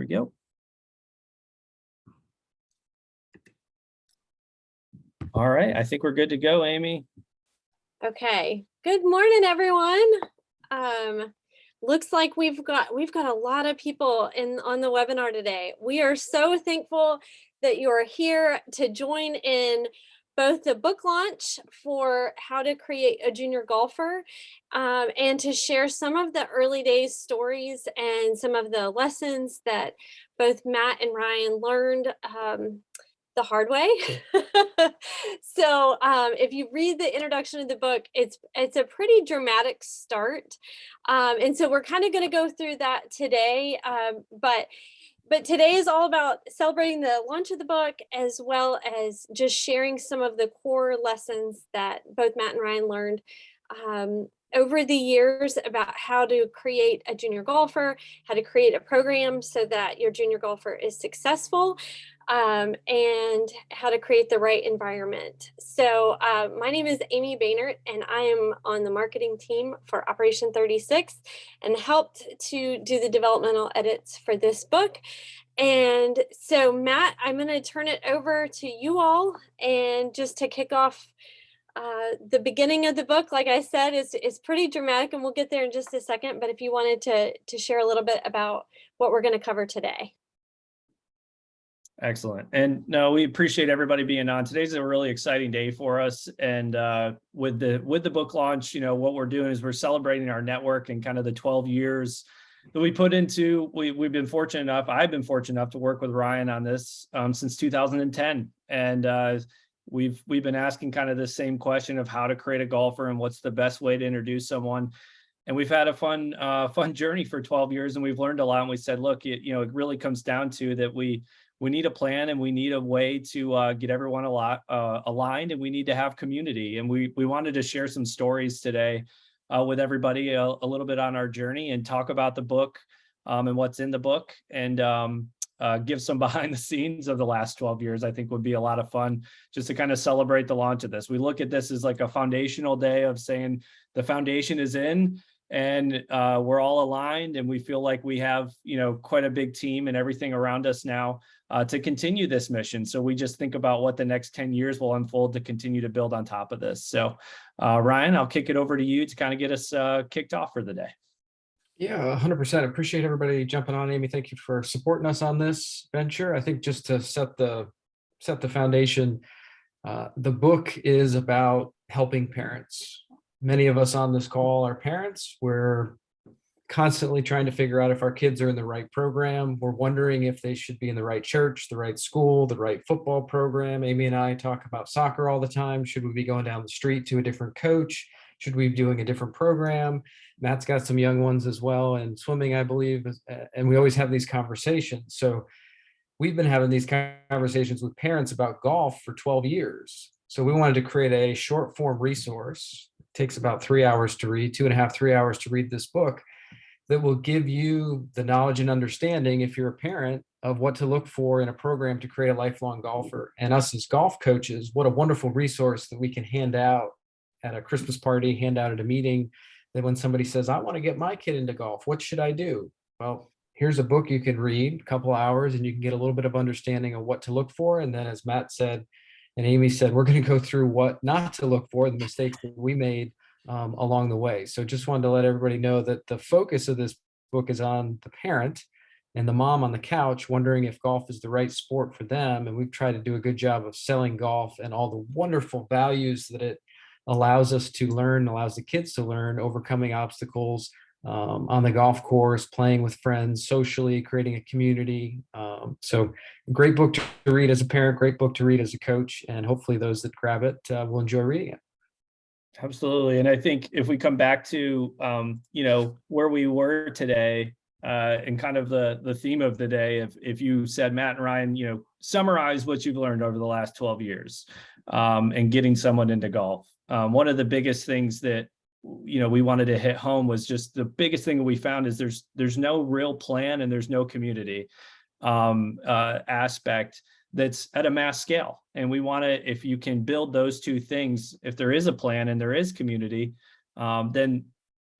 go. All right, I think we're good to go, Amy. Okay. Good morning, everyone. Looks like we've got a lot of people on the webinar today. We are so thankful that you are here to join in both the book launch for how to create a junior golfer and to share some of the early days stories and some of the lessons that both Matt and Ryan learned the hard way. So if you read the introduction of the book, it's a pretty dramatic start. And so we're kind of going to go through that today. But today is all about celebrating the launch of the book, as well as just sharing some of the core lessons that both Matt and Ryan learned over the years about how to create a junior golfer, how to create a program so that your junior golfer is successful, and how to create the right environment. So my name is Amy Baynert, and I am on the marketing team for Operation 36 and helped to do the developmental edits for this book. And so Matt, I'm going to turn it over to you all, and just to kick off the beginning of the book, like I said, is pretty dramatic, and we'll get there in just a second. But if you wanted to share a little bit about what we're going to cover today. Excellent. And no, we appreciate everybody being on. Today's a really exciting day for us. And with the book launch, what we're doing is we're celebrating our network and kind of the 12 years that we put into. I've been fortunate enough to work with Ryan on this since 2010. And we've been asking kind of the same question of how to create a golfer and what's the best way to introduce someone. And we've had a fun journey for 12 years, and we've learned a lot. And we said, look, it really comes down to that we need a plan, and we need a way to get everyone aligned, and we need to have community. And we wanted to share some stories today with everybody, a little bit on our journey, and talk about the book and what's in the book, and give some behind the scenes of the last 12 years. I think would be a lot of fun just to kind of celebrate the launch of this. We look at this as like a foundational day of saying the foundation is in, and we're all aligned, and we feel like we have, quite a big team and everything around us now to continue this mission. So we just think about what the next 10 years will unfold to continue to build on top of this. So Ryan, I'll kick it over to you to kind of get us kicked off for the day. Yeah, 100%. Appreciate everybody jumping on. Amy, thank you for supporting us on this venture. I think just to set the foundation, the book is about helping parents. Many of us on this call are parents. We're constantly trying to figure out if our kids are in the right program. We're wondering if they should be in the right church, the right school, the right football program. Amy and I talk about soccer all the time. Should we be going down the street to a different coach? Should we be doing a different program? Matt's got some young ones as well, and swimming, I believe, and we always have these conversations. So we've been having these conversations with parents about golf for 12 years. So we wanted to create a short form resource. It takes about 3 hours to read, 2.5, 3 hours to read this book, that will give you the knowledge and understanding, if you're a parent, of what to look for in a program to create a lifelong golfer. And us as golf coaches, what a wonderful resource that we can hand out at a Christmas party, hand out at a meeting, that when somebody says, I want to get my kid into golf, what should I do? Well, here's a book you can read, a couple of hours, and you can get a little bit of understanding of what to look for. And then, as Matt said, and Amy said, we're going to go through what not to look for, the mistakes that we made along the way. So just wanted to let everybody know that the focus of this book is on the parent and the mom on the couch wondering if golf is the right sport for them. And we've tried to do a good job of selling golf and all the wonderful values that it allows us to learn, allows the kids to learn, overcoming obstacles on the golf course, playing with friends, socially, creating a community. So great book to read as a parent, great book to read as a coach, and hopefully those that grab it will enjoy reading it. Absolutely. And I think if we come back to, where we were today and kind of the theme of the day, if you said, Matt and Ryan, summarize what you've learned over the last 12 years and getting someone into golf. One of the biggest things that, we wanted to hit home was just the biggest thing that we found is there's no real plan, and there's no community aspect that's at a mass scale. And we want to, if you can build those two things, if there is a plan and there is community, then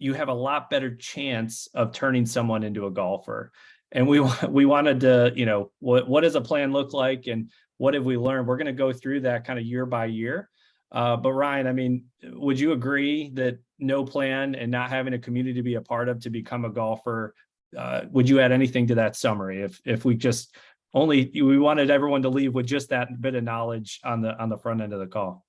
you have a lot better chance of turning someone into a golfer. And we wanted to, what does a plan look like and what have we learned? We're going to go through that kind of year by year. But Ryan, I mean, would you agree that no plan and not having a community to be a part of to become a golfer, would you add anything to that summary? If we just we wanted everyone to leave with just that bit of knowledge on the front end of the call.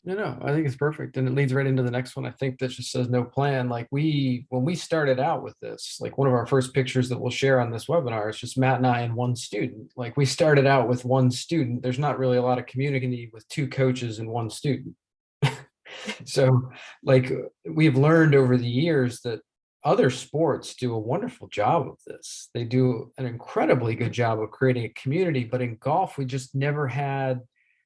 No, I think it's perfect. And it leads right into the next one. I think that just says no plan. Like when we started out with this, like one of our first pictures that we'll share on this webinar is just Matt and I and one student. Like we started out with one student. There's not really a lot of community with two coaches and one student. So like we've learned over the years that other sports do a wonderful job of this. They do an incredibly good job of creating a community, but in golf, we just never had,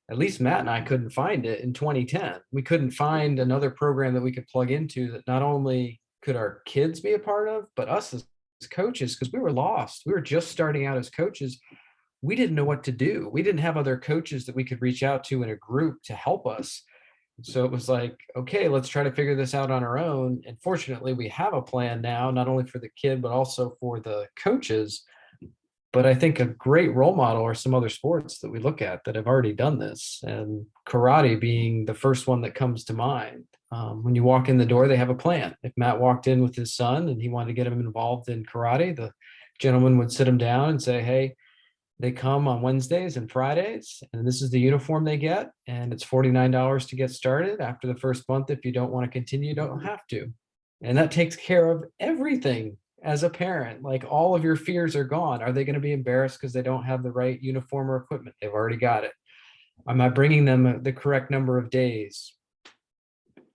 at least Matt and I couldn't find it in 2010. We couldn't find another program that we could plug into that not only could our kids be a part of, but us as coaches, because we were lost. We were just starting out as coaches. We didn't know what to do. We didn't have other coaches that we could reach out to in a group to help us. So it was like, okay, let's try to figure this out on our own. And fortunately, we have a plan now, not only for the kid, but also for the coaches. But I think a great role model are some other sports that we look at that have already done this, and karate being the first one that comes to mind. When you walk in the door, they have a plan. If Matt walked in with his son and he wanted to get him involved in karate, the gentleman would sit him down and say, hey, they come on Wednesdays and Fridays, and this is the uniform they get, and it's $49 to get started. After the first month, if you don't want to continue, you don't have to. And that takes care of everything. As a parent, like all of your fears are gone. Are they going to be embarrassed because they don't have the right uniform or equipment? They've already got it. Am I bringing them the correct number of days?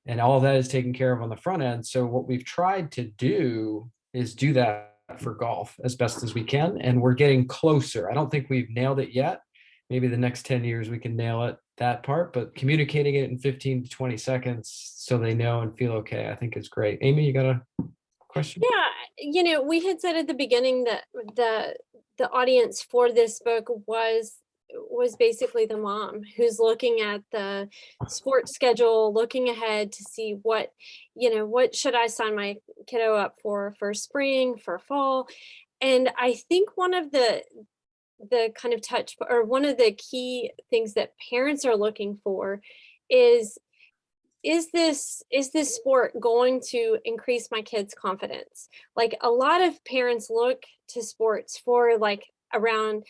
And all of that is taken care of on the front end. So what we've tried to do is do that for golf as best as we can. And we're getting closer. I don't think we've nailed it yet. Maybe the next 10 years we can nail it, that part, but communicating it in 15 to 20 seconds so they know and feel okay, I think is great. Amy, you got a question? Yeah, we had said at the beginning that the audience for this book was basically the mom who's looking at the sports schedule, looking ahead to see what should I sign my kiddo up for spring, for fall. And I think one of the kind of one of the key things that parents are looking for is this sport going to increase my kids' confidence? Like a lot of parents look to sports for like around,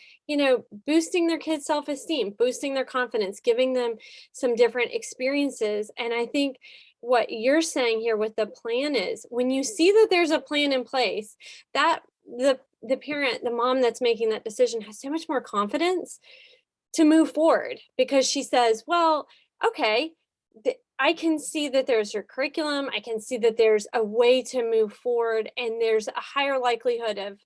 boosting their kids' self-esteem, boosting their confidence, giving them some different experiences. And I think what you're saying here with the plan is when you see that there's a plan in place, that the parent, the mom that's making that decision has so much more confidence to move forward because she says, well, okay, I can see that there's your curriculum. I can see that there's a way to move forward and there's a higher likelihood of,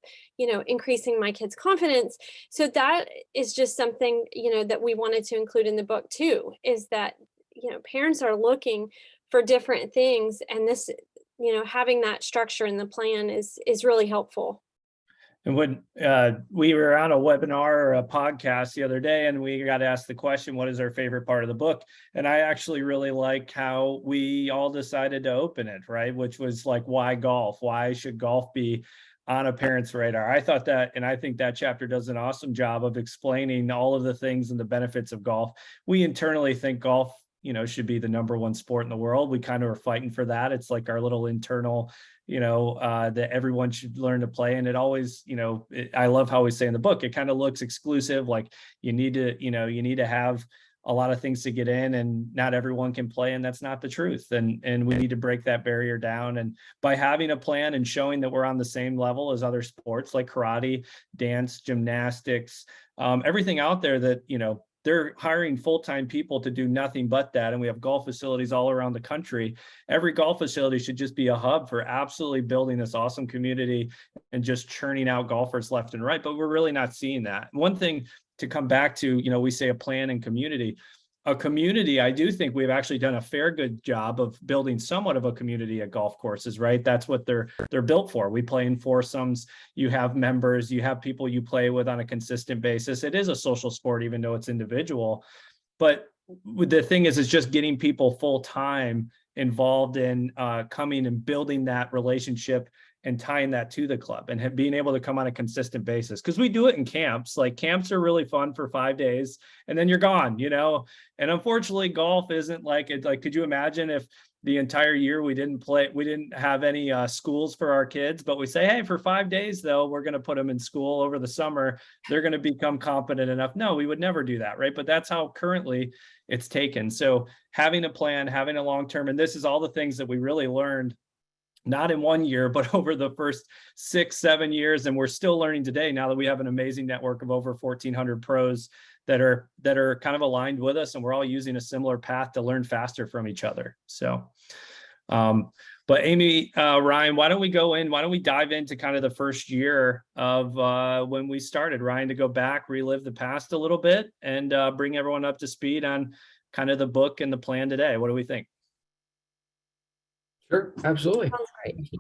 increasing my kids' confidence. So that is just something, that we wanted to include in the book too, is that, parents are looking for different things, and this, having that structure in the plan is really helpful. And when we were on a webinar or a podcast the other day, and we got asked the question, what is our favorite part of the book? And I actually really like how we all decided to open it, right? Which was like, why golf? Why should golf be on a parent's radar? I thought that, and I think that chapter does an awesome job of explaining all of the things and the benefits of golf. We internally think golf, should be the number one sport in the world. We kind of are fighting for that. It's like our little internal, that everyone should learn to play. And it always, I love how we say in the book, it kind of looks exclusive. Like you need to have a lot of things to get in, and not everyone can play. And that's not the truth. And we need to break that barrier down. And by having a plan and showing that we're on the same level as other sports like karate, dance, gymnastics, everything out there that, they're hiring full-time people to do nothing but that. And we have golf facilities all around the country. Every golf facility should just be a hub for absolutely building this awesome community and just churning out golfers left and right. But we're really not seeing that. One thing to come back to, we say a plan and community. A community, I do think we've actually done a fair good job of building somewhat of a community at golf courses, right? That's what they're built for. We play in foursomes, you have members, you have people you play with on a consistent basis. It is a social sport, even though it's individual. But the thing is just getting people full-time involved in coming and building that relationship and tying that to the club and being able to come on a consistent basis. Because we do it in camps. Like camps are really fun for 5 days and then you're gone, and unfortunately golf isn't like it. Like, could you imagine if the entire year we didn't have any schools for our kids, but we say, hey, for 5 days though, we're going to put them in school over the summer, they're going to become competent enough. No, we would never do that, right? But that's how currently it's taken. So having a plan, having a long-term, and this is all the things that we really learned, not in 1 year, but over the first 6-7 years. And we're still learning today, now that we have an amazing network of over 1,400 pros that are kind of aligned with us, and we're all using a similar path to learn faster from each other. So, but Amy, Ryan, why don't we dive into kind of the first year of when we started, Ryan, to go back, relive the past a little bit and bring everyone up to speed on kind of the book and the plan today. What do we think? Sure, absolutely. Sounds great.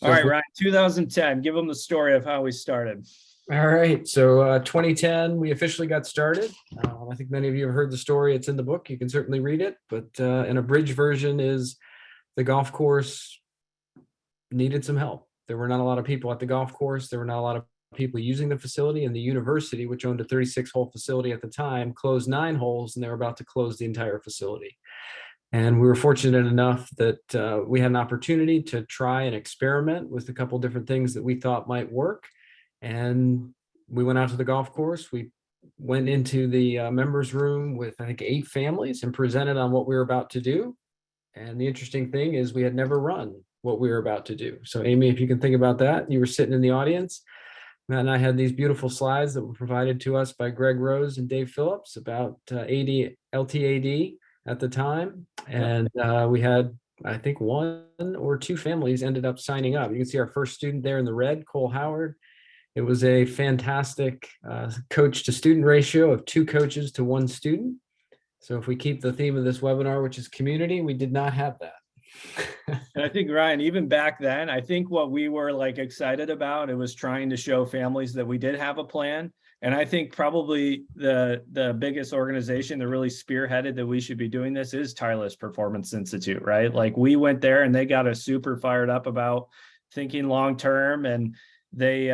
All right, Ryan, 2010, give them the story of how we started. All right, so 2010, we officially got started. I think many of you have heard the story. It's in the book. You can certainly read it, but an abridged version is the golf course needed some help. There were not a lot of people at the golf course. There were not a lot of people using the facility, and the university, which owned a 36-hole facility at the time, closed 9 holes, and they were about to close the entire facility. And we were fortunate enough that we had an opportunity to try and experiment with a couple different things that we thought might work. And we went out to the golf course. We went into the members room with, I think, 8 families and presented on what we were about to do. And the interesting thing is we had never run what we were about to do. So Amy, if you can think about that, you were sitting in the audience. Matt and I had these beautiful slides that were provided to us by Greg Rose and Dave Phillips about AD, LTAD at the time. And we had, I think, 1 or 2 families ended up signing up. You can see our first student there in the red, Cole Howard. It was a fantastic coach to student ratio of 2 coaches to 1 student. So if we keep the theme of this webinar, which is community, we did not have that. And I think, Ryan, even back then, I think what we were like excited about, it was trying to show families that we did have a plan. And I think probably the biggest organization that really spearheaded that we should be doing this is Tireless Performance Institute, right? Like we went there and they got us super fired up about thinking long-term, and they,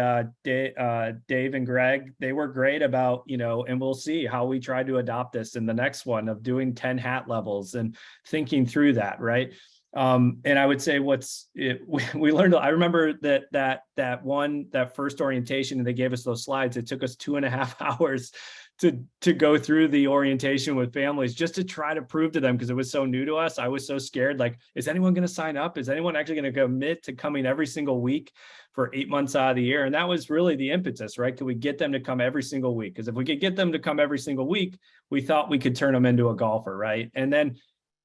Dave and Greg, they were great about, and we'll see how we try to adopt this in the next one of doing 10 hat levels and thinking through that, right? And I would say we learned, I remember that first orientation, and they gave us those slides. It took us 2.5 hours to go through the orientation with families just to try to prove to them, because it was so new to us. I was so scared, like, is anyone going to sign up? Is anyone actually going to commit to coming every single week for 8 months out of the year? And that was really the impetus, right? Could we get them to come every single week? Because if we could get them to come every single week, we thought we could turn them into a golfer, right? And then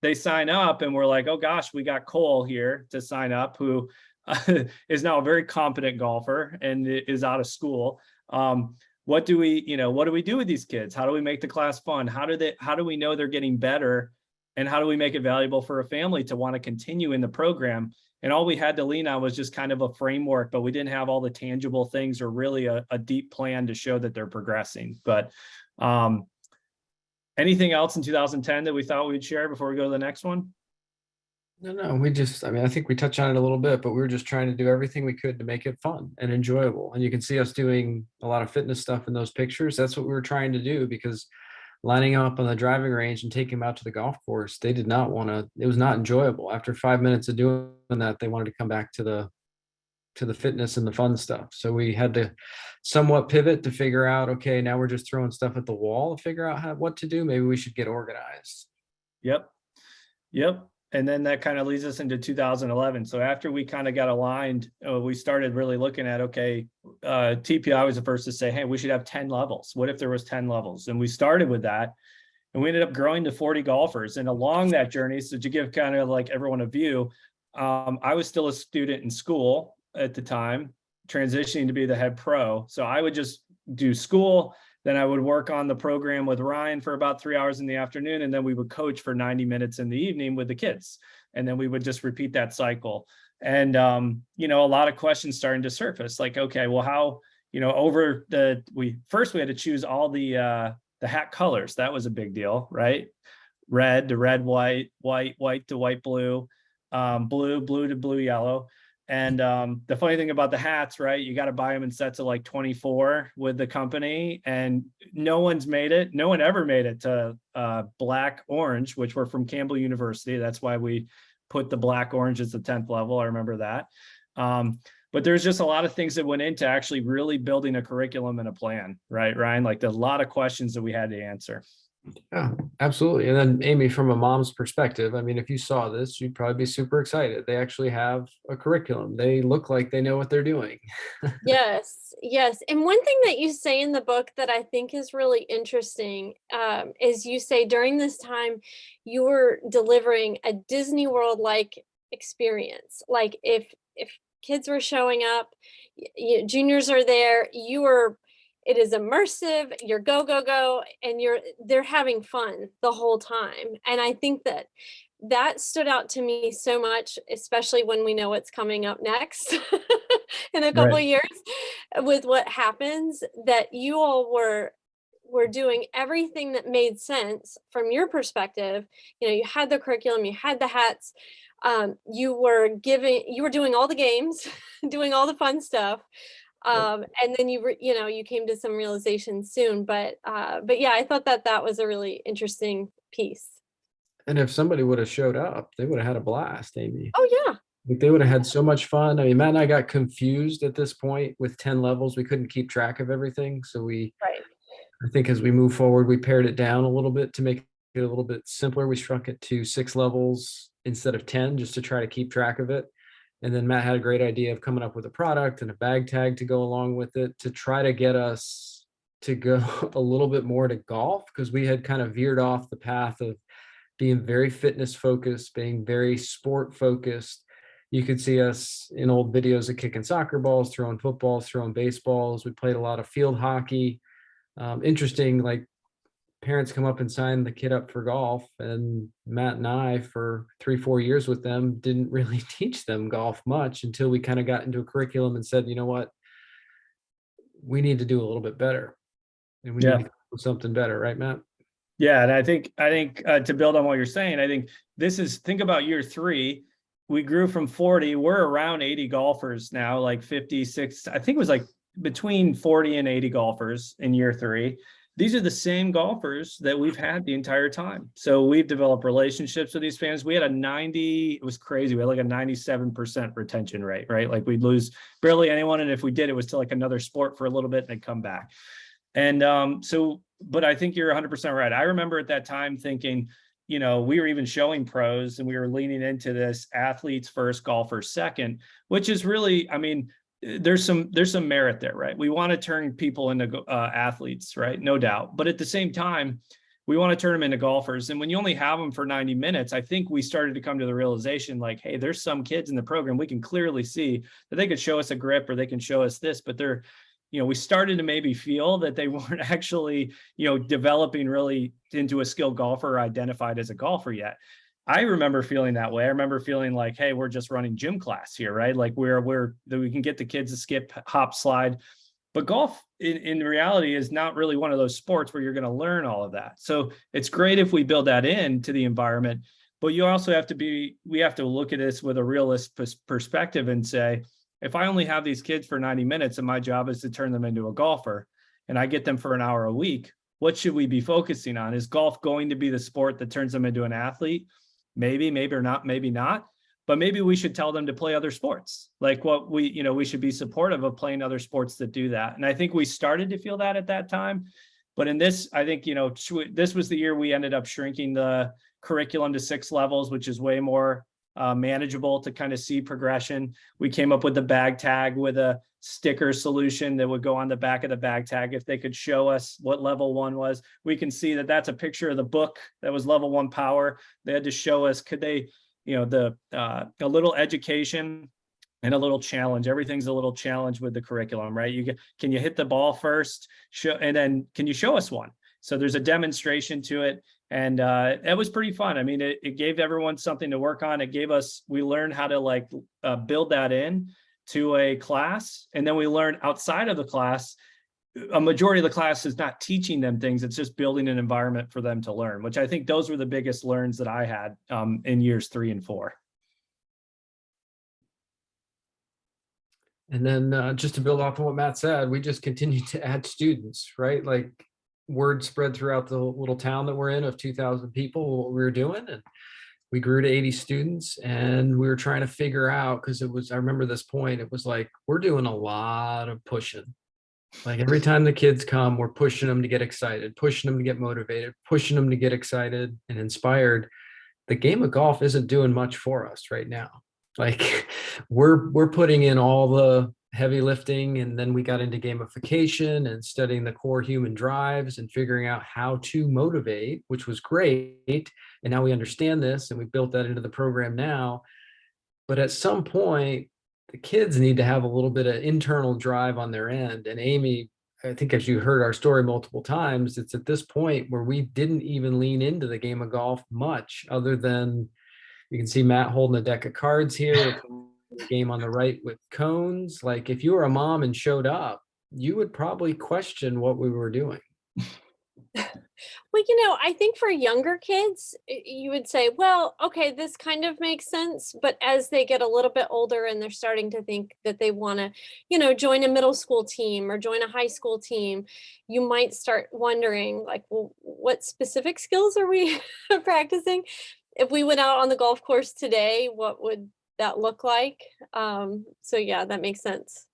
they sign up and we're like, oh gosh, we got Cole here to sign up, who is now a very competent golfer and is out of school. What do we do with these kids? How do we make the class fun? How do we know they're getting better? And how do we make it valuable for a family to want to continue in the program? And all we had to lean on was just kind of a framework, but we didn't have all the tangible things or really a deep plan to show that they're progressing. But anything else in 2010 that we thought we'd share before we go to the next one? No, I think we touched on it a little bit, but we were just trying to do everything we could to make it fun and enjoyable. And you can see us doing a lot of fitness stuff in those pictures. That's what we were trying to do, because lining up on the driving range and taking them out to the golf course, they did not want to, it was not enjoyable. After 5 minutes of doing that, they wanted to come back to the fitness and the fun stuff. So we had to somewhat pivot to figure out, okay, now we're just throwing stuff at the wall to figure out what to do. Maybe we should get organized. Yep. And then that kind of leads us into 2011. So after we kind of got aligned, we started really looking at, okay, TPI was the first to say, hey, we should have 10 levels. What if there was 10 levels? And we started with that, and we ended up growing to 40 golfers. And along that journey, so to give kind of like everyone a view, I was still a student in school at the time, transitioning to be the head pro. So I would just do school, then I would work on the program with Ryan for about 3 hours in the afternoon, and then we would coach for 90 minutes in the evening with the kids. And then we would just repeat that cycle. And, a lot of questions starting to surface, like, okay, well, how, we had to choose all the hat colors. That was a big deal, right? red to red, white, white, white to white, blue, blue, blue to blue, yellow. And the funny thing about the hats, right? You got to buy them in sets of like 24 with the company, and no one ever made it to black orange, which were from Campbell University. That's why we put the black orange as the 10th level. I remember that. But there's just a lot of things that went into actually really building a curriculum and a plan, right, Ryan? Like there's a lot of questions that we had to answer. Yeah, absolutely. And then Amy, from a mom's perspective, I mean, if you saw this, you'd probably be super excited. They actually have a curriculum. They look like they know what they're doing. Yes, yes. And one thing that you say in the book that I think is really interesting is you say during this time you were delivering a Disney World like experience. Like if kids were showing up, juniors are there, it is immersive, you're go, go, go, and they're having fun the whole time. And I think that stood out to me so much, especially when we know what's coming up next in a couple of years with what happens, that you all were doing everything that made sense from your perspective. You had the curriculum, you had the hats, you were doing all the games, doing all the fun stuff. And then you came to some realizations soon, but yeah, I thought that was a really interesting piece. And if somebody would have showed up, they would have had a blast, Amy. Oh yeah. Like they would have had so much fun. I mean, Matt and I got confused at this point with 10 levels. We couldn't keep track of everything. So I think as we move forward, we pared it down a little bit to make it a little bit simpler. We shrunk it to 6 levels instead of 10, just to try to keep track of it. And then Matt had a great idea of coming up with a product and a bag tag to go along with it to try to get us to go a little bit more to golf, because we had kind of veered off the path of being very fitness focused, being very sport focused. You could see us in old videos of kicking soccer balls, throwing footballs, throwing baseballs. We played a lot of field hockey. Interesting, like parents come up and sign the kid up for golf, and Matt and I, for 3-4 years with them, didn't really teach them golf much until we kind of got into a curriculum and said, you know what, we need to do a little bit better, and we need to do something better, right, Matt? Yeah, and I think to build on what you're saying, I think think about year 3. We grew from 40. We're around 80 golfers now, like 56. I think it was like between 40 and 80 golfers in year 3. These are the same golfers that we've had the entire time. So we've developed relationships with these fans. We had it was crazy. We had like a 97% retention rate, right? Like we'd lose barely anyone. And if we did, it was to like another sport for a little bit and they'd come back. And but I think you're 100% right. I remember at that time thinking, we were even showing pros and we were leaning into this athletes first, golfers second, which is really, I mean, there's some merit there, right? We want to turn people into athletes, right? No doubt. But at the same time, we want to turn them into golfers. And when you only have them for 90 minutes, I think we started to come to the realization like, hey, there's some kids in the program, we can clearly see that they could show us a grip or they can show us this, but they're, we started to maybe feel that they weren't actually, developing really into a skilled golfer or identified as a golfer yet. I remember feeling that way. I remember feeling like, hey, we're just running gym class here, right? Like we can get the kids to skip, hop, slide. But golf in reality is not really one of those sports where you're going to learn all of that. So it's great if we build that into the environment, but you also we have to look at this with a realist perspective and say, if I only have these kids for 90 minutes and my job is to turn them into a golfer and I get them for an hour a week, what should we be focusing on? Is golf going to be the sport that turns them into an athlete? Maybe or not, maybe not, but maybe we should tell them to play other sports. Like we should be supportive of playing other sports that do that. And I think we started to feel that at that time, but in this, I think, this was the year we ended up shrinking the curriculum to 6 levels, which is way more manageable to kind of see progression. We came up with the bag tag with a sticker solution that would go on the back of the bag tag. If they could show us what level 1 was, we can see that that's a picture of the book that was level 1 power. They had to show us, could they, a little education and a little challenge. Everything's a little challenge with the curriculum, right? Can you hit the ball first? And then can you show us one? So there's a demonstration to it. And it was pretty fun. I mean, it gave everyone something to work on. We learned how to build that in to a class. And then we learned outside of the class, a majority of the class is not teaching them things. It's just building an environment for them to learn, which I think those were the biggest learns that I had in years 3 and 4. And then just to build off of what Matt said, we just continue to add students, right? Like word spread throughout the little town that we're in of 2,000 people, what we were doing. And we grew to 80 students, and we were trying to figure out, because I remember this point, it was like, we're doing a lot of pushing. Like every time the kids come, we're pushing them to get excited, pushing them to get motivated, pushing them to get excited and inspired. The game of golf isn't doing much for us right now. Like we're putting in all the heavy lifting, and then we got into gamification and studying the core human drives and figuring out how to motivate, which was great. And now we understand this, and we built that into the program now. But at some point, the kids need to have a little bit of internal drive on their end. And Amy, I think as you heard our story multiple times, it's at this point where we didn't even lean into the game of golf much, other than you can see Matt holding a deck of cards here, the game on the right with cones. Like if you were a mom and showed up, you would probably question what we were doing. Well, I think for younger kids, you would say, well, okay, this kind of makes sense. But as they get a little bit older and they're starting to think that they want to, join a middle school team or join a high school team, you might start wondering, like, well, what specific skills are we practicing? If we went out on the golf course today, what would that look like? So yeah, that makes sense.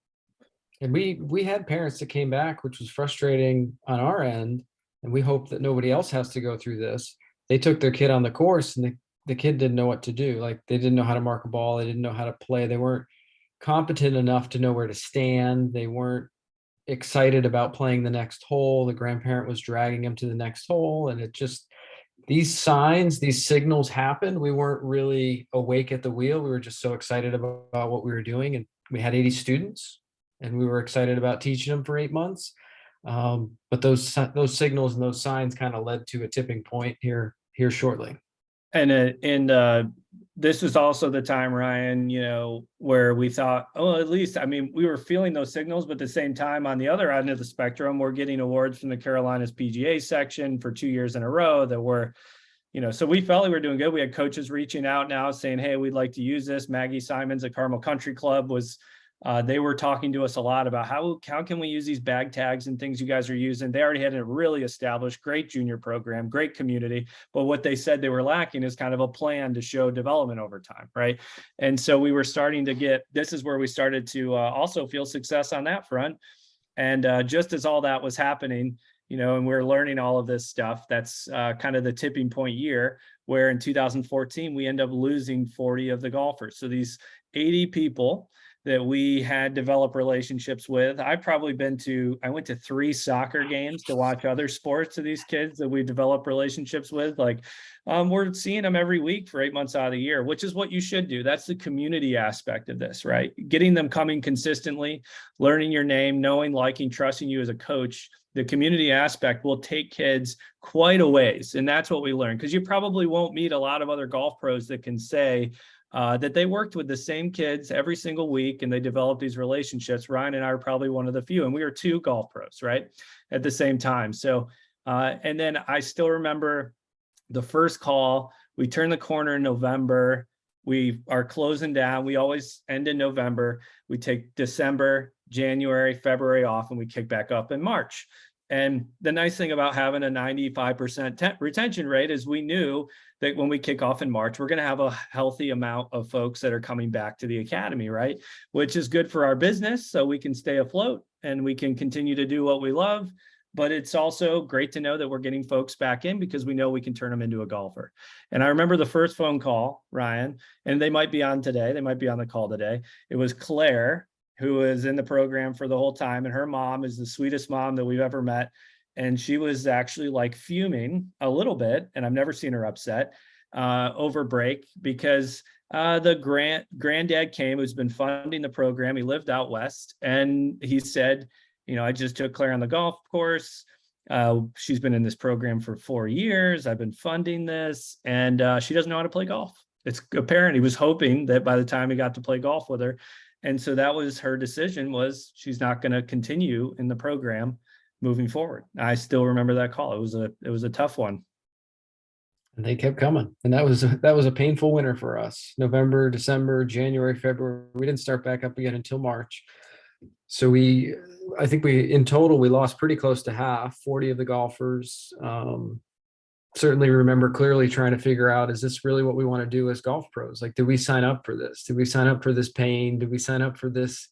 And we had parents that came back, which was frustrating on our end. And we hope that nobody else has to go through this. They took their kid on the course, and the kid didn't know what to do. Like they didn't know how to mark a ball. They didn't know how to play. They weren't competent enough to know where to stand. They weren't excited about playing the next hole. The grandparent was dragging them to the next hole. And it just, these signs, these signals happened. We weren't really awake at the wheel. We were just so excited about what we were doing. And we had 80 students, and we were excited about teaching them for 8 months. But those signals and those signs kind of led to a tipping point here shortly. And this was also the time, Ryan, where we thought, oh, at least, we were feeling those signals, but at the same time, on the other end of the spectrum, we're getting awards from the Carolinas PGA section for 2 years in a row that were, so we felt like we were doing good. We had coaches reaching out now saying, hey, we'd like to use this. Maggie Simons at Carmel Country Club they were talking to us a lot about how can we use these bag tags and things you guys are using. They already had a really established, great junior program, great community. But what they said they were lacking is kind of a plan to show development over time, right? And so we were starting to this is where we started to also feel success on that front. And just as all that was happening, and we're learning all of this stuff, that's kind of the tipping point year where in 2014, we end up losing 40 of the golfers. So these 80 people that we had developed relationships with. I went to 3 soccer games to watch other sports of these kids that we developed relationships with. Like we're seeing them every week for 8 months out of the year, which is what you should do. That's the community aspect of this, right? Getting them coming consistently, learning your name, knowing, liking, trusting you as a coach. The community aspect will take kids quite a ways. And that's what we learned, because you probably won't meet a lot of other golf pros that can say, that they worked with the same kids every single week and they developed these relationships. Ryan and I are probably one of the few, and we were 2 golf pros, right, at the same time. So, and then I still remember the first call. We turned the corner in November. We are closing down. We always end in November. We take December, January, February off, and we kick back up in March. And the nice thing about having a 95% retention rate is we knew that when we kick off in March, we're going to have a healthy amount of folks that are coming back to the academy, right? Which is good for our business, so we can stay afloat and we can continue to do what we love. But it's also great to know that we're getting folks back in because we know we can turn them into a golfer. And I remember the first phone call, Ryan, and they might be on today. They might be on the call today. It was Claire, who was in the program for the whole time. And her mom is the sweetest mom that we've ever met. And she was actually like fuming a little bit, and I've never seen her upset over break, because the granddad came, who's been funding the program. He lived out west, and he said, I just took Claire on the golf course. She's been in this program for 4 years. I've been funding this, and she doesn't know how to play golf. It's apparent. He was hoping that by the time he got to play golf with her. And so that was her decision, was she's not going to continue in the program moving forward. I still remember that call. It was a tough one. And they kept coming. And that was a painful winter for us. November, December, January, February. We didn't start back up again until March. So I think in total, we lost pretty close to half, 40 of the golfers. Certainly remember clearly trying to figure out, is this really what we want to do as golf pros? Like, did we sign up for this? Did we sign up for this pain? Did we sign up for this?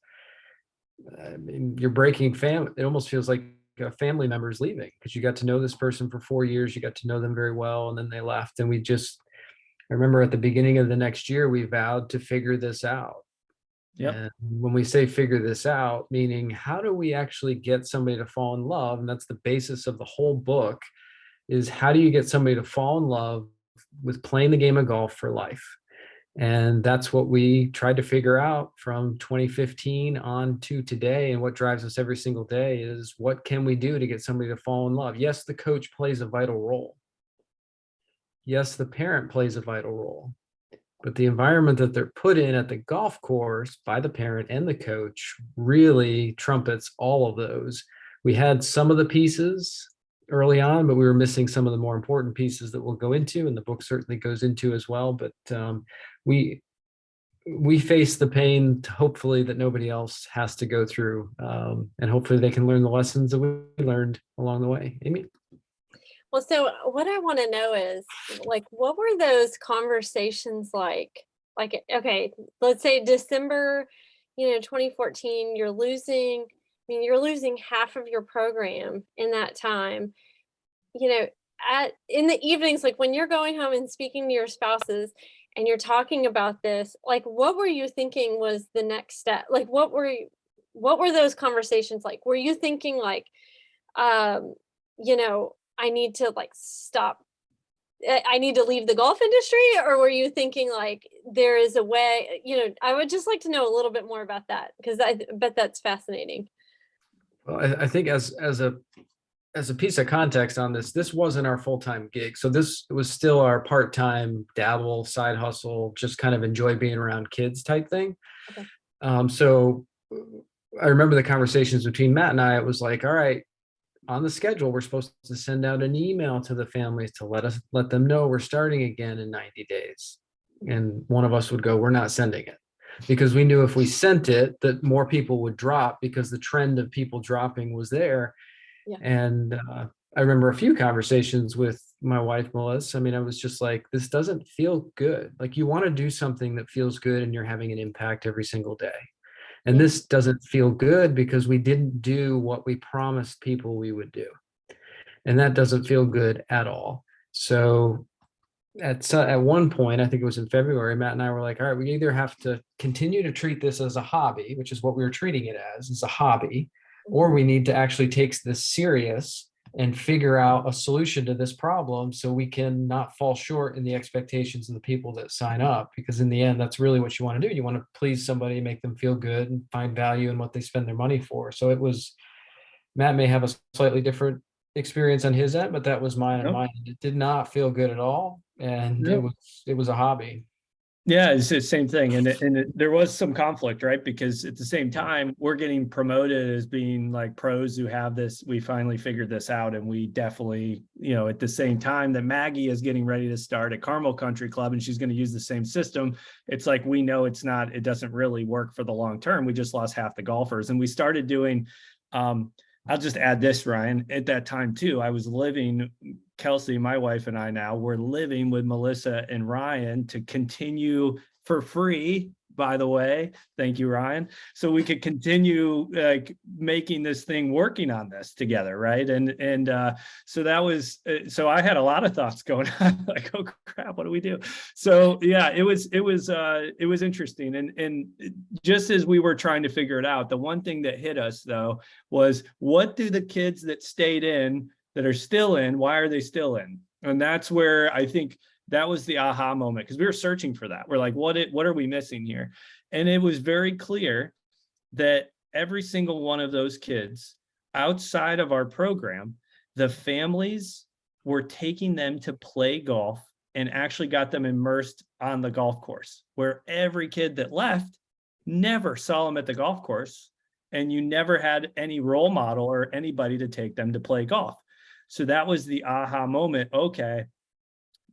I mean, you're breaking family. It almost feels like a family member is leaving because you got to know this person for 4 years. You got to know them very well. And then they left. And I remember at the beginning of the next year, we vowed to figure this out. Yep. And when we say figure this out, meaning how do we actually get somebody to fall in love? And that's the basis of the whole book, is how do you get somebody to fall in love with playing the game of golf for life? And that's what we tried to figure out from 2015 on to today. And what drives us every single day is, what can we do to get somebody to fall in love? Yes, the coach plays a vital role. Yes, the parent plays a vital role. But the environment that they're put in at the golf course by the parent and the coach really trumpets all of those. We had some of the pieces early on, but we were missing some of the more important pieces that we'll go into, and the book certainly goes into as well. But we face the pain, hopefully, that nobody else has to go through, and hopefully they can learn the lessons that we learned along the way. Amy? Well, so what I want to know is, like, what were those conversations like? Like, okay, let's say December, 2014, you're losing half of your program in that time. In the evenings, like when you're going home and speaking to your spouses and you're talking about this, like, what were you thinking was the next step? Like, what were those conversations like? Were you thinking like, I need to like stop, I need to leave the golf industry? Or were you thinking like, there is a way, I would just like to know a little bit more about that, because I bet that's fascinating. Well, I think as a piece of context on this wasn't our full-time gig. So this was still our part-time dabble, side hustle, just kind of enjoy being around kids type thing. Okay. So I remember the conversations between Matt and I. It was like, all right, on the schedule, we're supposed to send out an email to the families to let them know we're starting again in 90 days. And one of us would go, we're not sending it, because we knew if we sent it, that more people would drop, because the trend of people dropping was there. Yeah. And I remember a few conversations with my wife, Melissa. I mean, I was just like, this doesn't feel good. Like, you want to do something that feels good and you're having an impact every single day. And this doesn't feel good because we didn't do what we promised people we would do. And that doesn't feel good at all. So at one point, I think it was in February, Matt and I were like, all right, we either have to continue to treat this as a hobby, which is what we were treating it as a hobby, or we need to actually take this serious and figure out a solution to this problem so we can not fall short in the expectations of the people that sign up. Because in the end, that's really what you want to do. You want to please somebody, make them feel good, and find value in what they spend their money for. So Matt may have a slightly different experience on his end, but that was mine and mine. It did not feel good at all. And it was a hobby. Yeah, it's the same thing. And there was some conflict, right? Because at the same time, we're getting promoted as being like pros who have this, we finally figured this out. And we definitely, at the same time that Maggie is getting ready to start at Carmel Country Club and she's going to use the same system, it's like, we know it doesn't really work for the long term. We just lost half the golfers. And we started doing, I'll just add this, Ryan, at that time too, I was living, Kelsey, my wife, and I now, we're living with Melissa and Ryan to continue for free, by the way. Thank you, Ryan. So we could continue making this thing, working on this together, right? And so that was, so I had a lot of thoughts going on, like, oh crap, what do we do? So yeah, it was interesting. And just as we were trying to figure it out, the one thing that hit us though was, what do the kids that stayed in, that are still in, why are they still in? And that's where I think that was the aha moment, because we were searching for that. We're like, what are we missing here? And it was very clear that every single one of those kids outside of our program, the families were taking them to play golf and actually got them immersed on the golf course, where every kid that left never saw them at the golf course. and you never had any role model or anybody to take them to play golf. So that was the aha moment. Okay,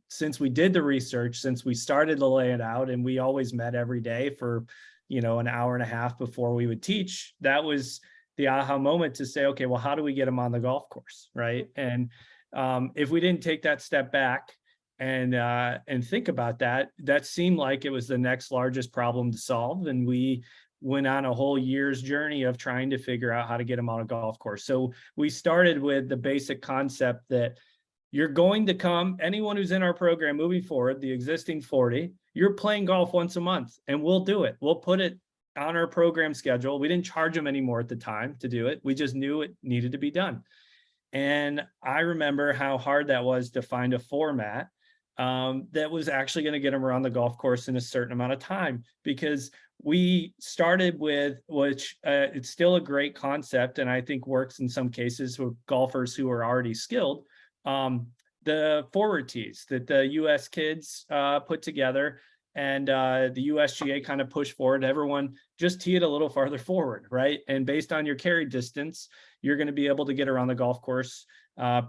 since we did the research, since we started to lay it out, and we always met every day for, an hour and a half before we would teach, that was the aha moment to say, okay, well, how do we get them on the golf course, right? And if we didn't take that step back and think about that, that seemed like it was the next largest problem to solve, and we went on a whole year's journey of trying to figure out how to get them on a golf course. So we started with the basic concept that you're going to come, anyone who's in our program moving forward, the existing 40, you're playing golf once a month, and we'll do it. We'll put it on our program schedule. We didn't charge them anymore at the time to do it. We just knew it needed to be done. And I remember how hard that was to find a format that was actually going to get them around the golf course in a certain amount of time, because we started with, which it's still a great concept, and I think works in some cases with golfers who are already skilled, the forward tees that the US kids put together, and the USGA kind of pushed forward. Everyone just tee it a little farther forward, right? And based on your carry distance, you're going to be able to get around the golf course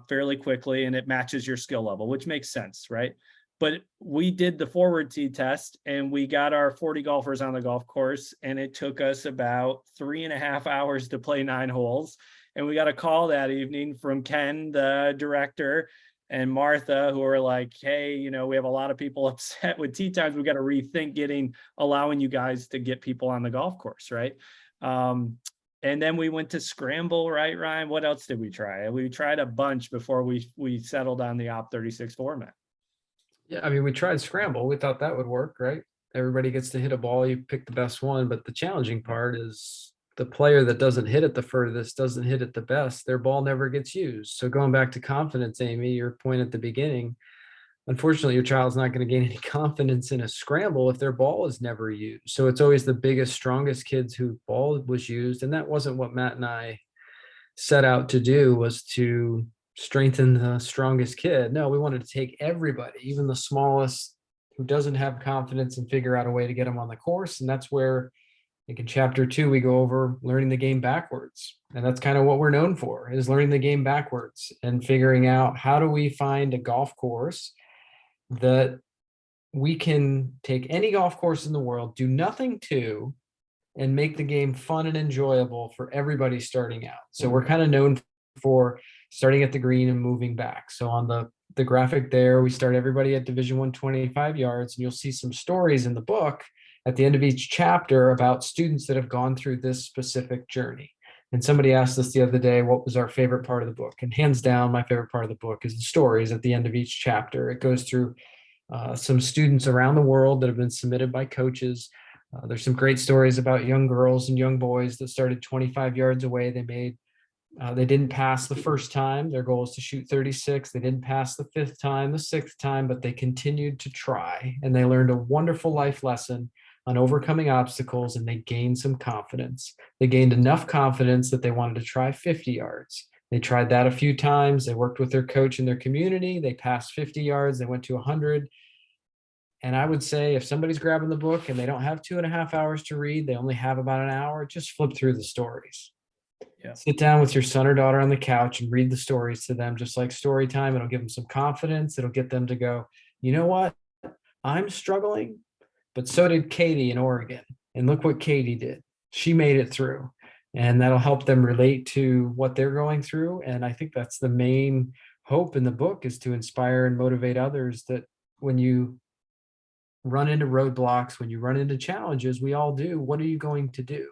fairly quickly, and it matches your skill level, which makes sense, right? But we did the forward tee test, and we got our 40 golfers on the golf course, and it took us about 3.5 hours to play 9 holes. And we got a call that evening from Ken, the director, and Martha, who are like, hey, we have a lot of people upset with tee times. We got to rethink allowing you guys to get people on the golf course, right? And then we went to scramble, right, Ryan? What else did we try? We tried a bunch before we settled on the Op36 format. Yeah, I mean, we tried scramble. We thought that would work, right? Everybody gets to hit a ball, you pick the best one, but the challenging part is the player that doesn't hit it the furthest, doesn't hit it the best, their ball never gets used. So going back to confidence, Amy, your point at the beginning, unfortunately, your child's not going to gain any confidence in a scramble if their ball is never used. So it's always the biggest, strongest kids whose ball was used. And that wasn't what Matt and I set out to do, was to strengthen the strongest kid. No, we wanted to take everybody, even the smallest who doesn't have confidence, and figure out a way to get them on the course. And that's where, I think in chapter 2, we go over learning the game backwards. And that's kind of what we're known for, is learning the game backwards and figuring out how do we find a golf course that we can take any golf course in the world, do nothing to, and make the game fun and enjoyable for everybody starting out. So we're kind of known for starting at the green and moving back. So on the graphic there, we start everybody at Division 125 yards, and you'll see some stories in the book at the end of each chapter about students that have gone through this specific journey. And somebody asked us the other day, what was our favorite part of the book? And hands down, my favorite part of the book is the stories at the end of each chapter. It goes through some students around the world that have been submitted by coaches. There's some great stories about young girls and young boys that started 25 yards away. They didn't pass the first time. Their goal is to shoot 36. They didn't pass the 5th time, the 6th time, but they continued to try. And they learned a wonderful life lesson on overcoming obstacles, and they gained some confidence. They gained enough confidence that they wanted to try 50 yards. They tried that a few times. They worked with their coach in their community. They passed 50 yards. They went to 100. And I would say, if somebody's grabbing the book and they don't have 2.5 hours to read, they only have about an hour, just flip through the stories. Yeah. Sit down with your son or daughter on the couch and read the stories to them, just like story time. It'll give them some confidence. It'll get them to go, you know what? I'm struggling, but so did Katie in Oregon. And look what Katie did. She made it through. And that'll help them relate to what they're going through. And I think that's the main hope in the book, is to inspire and motivate others that when you run into roadblocks, when you run into challenges, we all do, what are you going to do?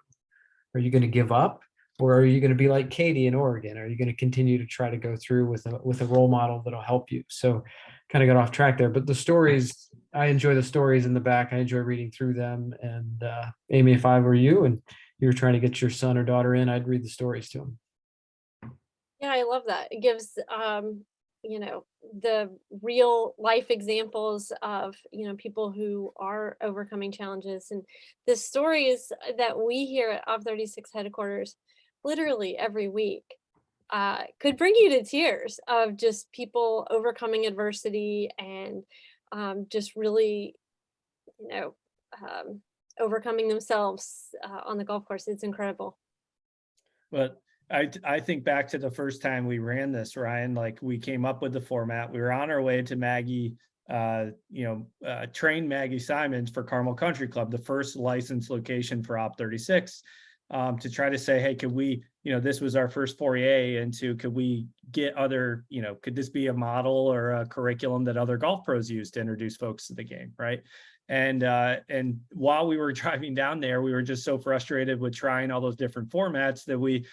Are you going to give up? Or are you going to be like Katie in Oregon? Are you going to continue to try to go through with a role model that'll help you? So kind of got off track there, but the stories, I enjoy the stories in the back. I enjoy reading through them. And Amy, if I were you and you were trying to get your son or daughter in, I'd read the stories to them. Yeah, I love that. It gives the real life examples of people who are overcoming challenges, and the stories that we hear at Op36 headquarters literally every week could bring you to tears, of just people overcoming adversity and just really um, overcoming themselves on the golf course. It's incredible. But I think back to the first time we ran this, Ryan, like we came up with the format. We were on our way to Maggie, train Maggie Simons for Carmel Country Club, the first licensed location for Op 36, to try to say, hey, could we, this was our first foray into, could we get other, could this be a model or a curriculum that other golf pros use to introduce folks to the game, right? And while we were driving down there, we were just so frustrated with trying all those different formats that we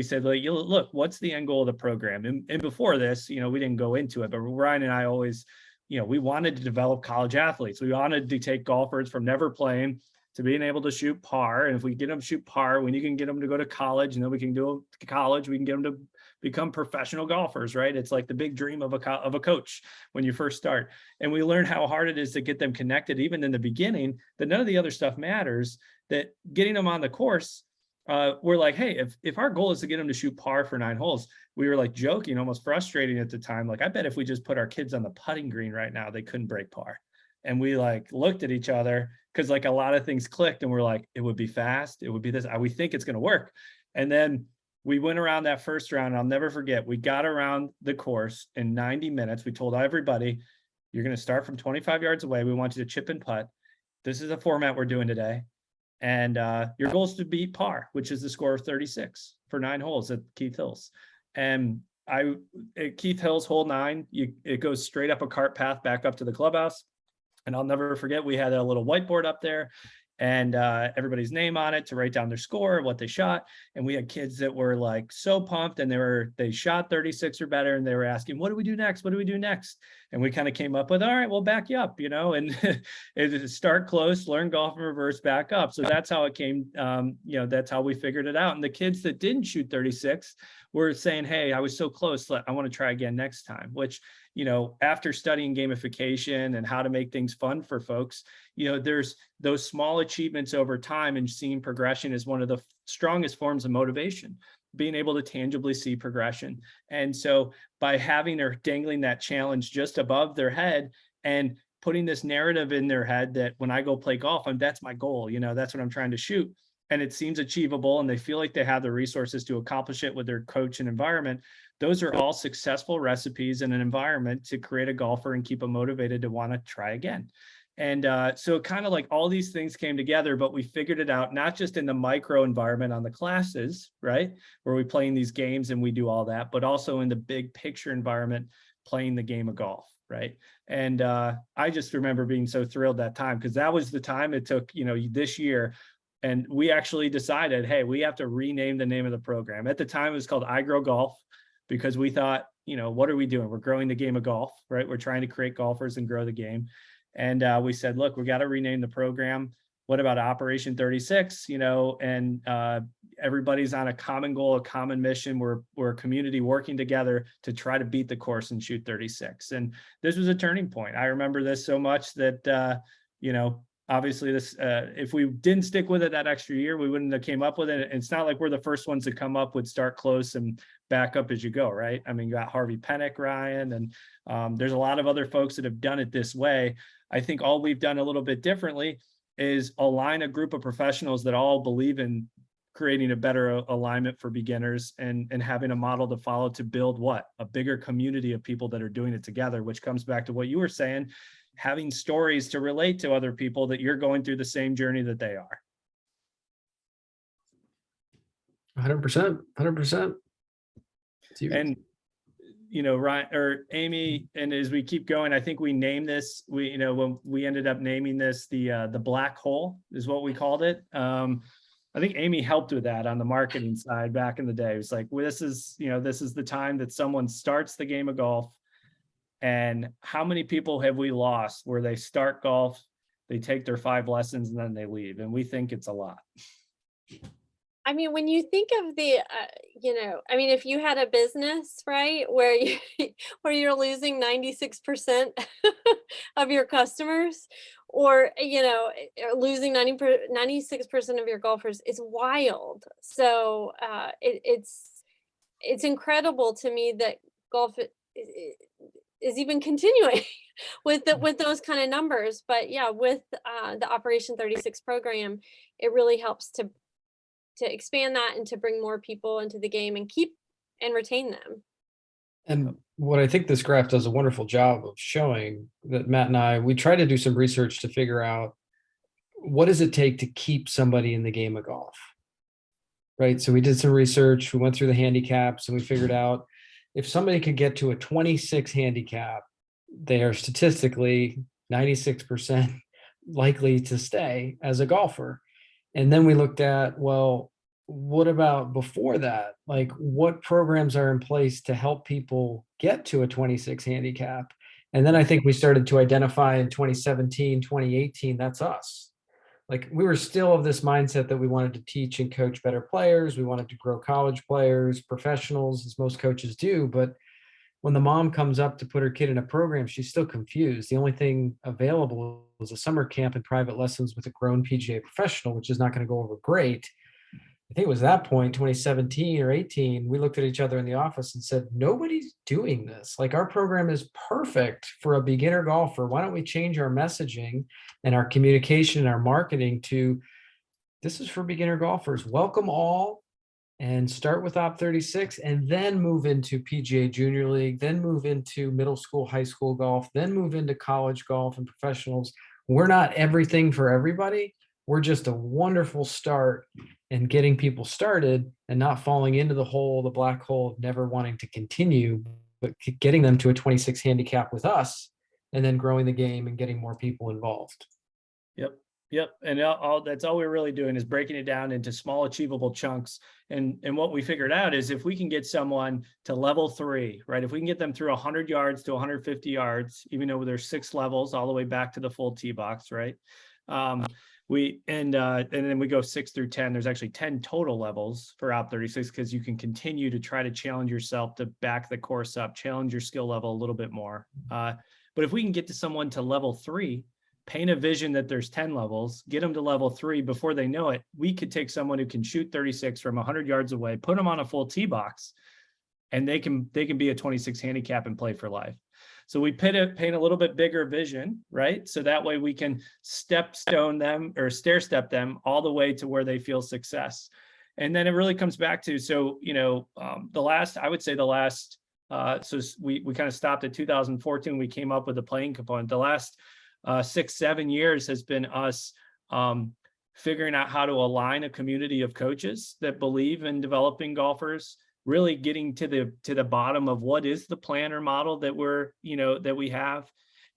said, like, look, what's the end goal of the program? And before this, we didn't go into it, but Ryan and I always, we wanted to develop college athletes. We wanted to take golfers from never playing to being able to shoot par. And if we get them to shoot par, when you can get them to go to college, and then we can do college, we can get them to become professional golfers, right? It's like the big dream of a coach when you first start. And we learn how hard it is to get them connected, even in the beginning, that none of the other stuff matters, that getting them on the course, we're like, hey, if our goal is to get them to shoot par for 9 holes, we were like joking, almost frustrating at the time. Like, I bet if we just put our kids on the putting green right now, they couldn't break par. And we like looked at each other because like a lot of things clicked, and we're like, it would be fast. It would be this. We think it's going to work. And then we went around that first round. I'll never forget. We got around the course in 90 minutes. We told everybody, you're going to start from 25 yards away. We want you to chip and putt. This is the format we're doing today. And your goal is to beat par, which is the score of 36 for 9 holes at Keith Hills. And at Keith Hills, hole 9, it goes straight up a cart path back up to the clubhouse. And I'll never forget, we had a little whiteboard up there and everybody's name on it to write down their score, what they shot. And we had kids that were like so pumped, and they shot 36 or better, and they were asking, what do we do next? What do we do next? And we kind of came up with, all right, we'll back you up, and start close, learn golf in reverse, back up. So that's how it came, that's how we figured it out. And the kids that didn't shoot 36 were saying, hey, I was so close, I want to try again next time, which, after studying gamification and how to make things fun for folks, there's those small achievements over time, and seeing progression is one of the strongest forms of motivation, being able to tangibly see progression. And so by having or dangling that challenge just above their head and putting this narrative in their head that when I go play golf, that's my goal, that's what I'm trying to shoot. And it seems achievable, and they feel like they have the resources to accomplish it with their coach and environment. Those are all successful recipes in an environment to create a golfer and keep them motivated to want to try again. And so kind of like all these things came together, but we figured it out, not just in the micro environment on the classes, right, where we playing these games and we do all that, but also in the big picture environment, playing the game of golf, right? And I just remember being so thrilled that time, because that was the time it took, this year. And we actually decided, hey, we have to rename the name of the program. At the time, it was called I Grow Golf, because we thought, what are we doing? We're growing the game of golf, right? We're trying to create golfers and grow the game. And we said, look, we got to rename the program. What about Operation 36? And everybody's on a common goal, a common mission. We're a community working together to try to beat the course and shoot 36. And this was a turning point. I remember this so much that, obviously this, if we didn't stick with it that extra year, we wouldn't have came up with it. It's not like we're the first ones to come up with start close and back up as you go, right? I mean, you got Harvey Pennick, Ryan, and there's a lot of other folks that have done it this way. I think all we've done a little bit differently is align a group of professionals that all believe in creating a better alignment for beginners and having a model to follow to build a bigger community of people that are doing it together, which comes back to what you were saying, having stories to relate to other people that you're going through the same journey that they are. 100%. And, Ryan or Amy, and as we keep going, I think we named this, when we ended up naming this, the black hole is what we called it. I think Amy helped with that on the marketing side back in the day. It was like, well, this is the time that someone starts the game of golf. And how many people have we lost where they start golf, they take their 5 lessons, and then they leave? And we think it's a lot. I mean, when you think of the, if you had a business, right, where you're losing 96% of your customers, or, losing 96% of your golfers, is wild. So it's incredible to me that golf is even continuing with those kind of numbers. But yeah, with the Operation 36 program, it really helps to expand that and to bring more people into the game and keep and retain them. And what I think this graph does a wonderful job of showing that Matt and I, we try to do some research to figure out what does it take to keep somebody in the game of golf, right? So we did some research, we went through the handicaps, and we figured out if somebody could get to a 26 handicap, they are statistically 96% likely to stay as a golfer. And then we looked at, well, what about before that? Like, what programs are in place to help people get to a 26 handicap? And then I think we started to identify in 2017, 2018, that's us. Like, we were still of this mindset that we wanted to teach and coach better players. We wanted to grow college players, professionals, as most coaches do. But when the mom comes up to put her kid in a program, she's still confused. The only thing available is a summer camp and private lessons with a grown PGA professional, which is not going to go over great. I think it was that point, 2017 or 18, we looked at each other in the office and said, nobody's doing this. Like, our program is perfect for a beginner golfer. Why don't we change our messaging and our communication and our marketing to, this is for beginner golfers. Welcome all, and start with Op 36 and then move into PGA Junior League, then move into middle school, high school golf, then move into college golf and professionals. We're not everything for everybody. We're just a wonderful start in getting people started and not falling into the black hole of never wanting to continue, but getting them to a 26 handicap with us and then growing the game and getting more people involved. Yep. And that's all we're really doing is breaking it down into small, achievable chunks. And what we figured out is if we can get someone to level 3, right? If we can get them through 100 yards to 150 yards, even though there's 6 levels all the way back to the full tee box, right? And then we go 6 through 10. There's actually 10 total levels for Op 36 because you can continue to try to challenge yourself to back the course up, challenge your skill level a little bit more. But if we can get to someone to level 3, paint a vision that there's 10 levels, get them to level 3 before they know it, we could take someone who can shoot 36 from 100 yards away, put them on a full tee box, and they can be a 26 handicap and play for life. So we paint a little bit bigger vision, right? So that way we can stepstone them or stair step them all the way to where they feel success. And then it really comes back to, so, I would say the last, so we kind of stopped at 2014. We came up with the playing component. The last 6-7 years has been us figuring out how to align a community of coaches that believe in developing golfers, really getting to the bottom of what is the plan or model that we have,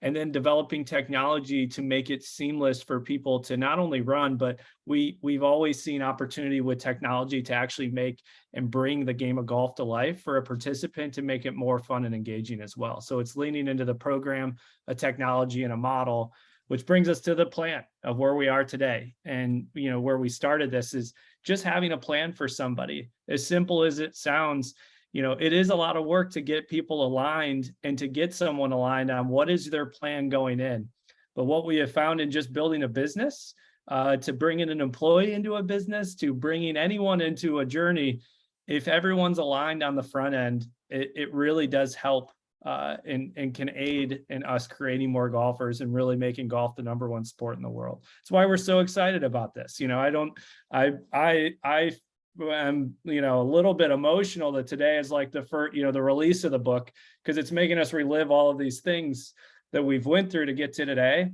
and then developing technology to make it seamless for people to not only run, but we've always seen opportunity with technology to actually make and bring the game of golf to life for a participant to make it more fun and engaging as well. So it's leaning into the program, a technology, and a model, which brings us to the plan of where we are today. And, where we started this is just having a plan for somebody. As simple as it sounds, it is a lot of work to get people aligned and to get someone aligned on what is their plan going in. But what we have found in just building a business, to bringing an employee into a business, to bringing anyone into a journey, if everyone's aligned on the front end, it really does help and can aid in us creating more golfers and really making golf the #1 sport in the world. That's why we're so excited about this. I'm a little bit emotional that today is like the first, the release of the book, because it's making us relive all of these things that we've went through to get to today.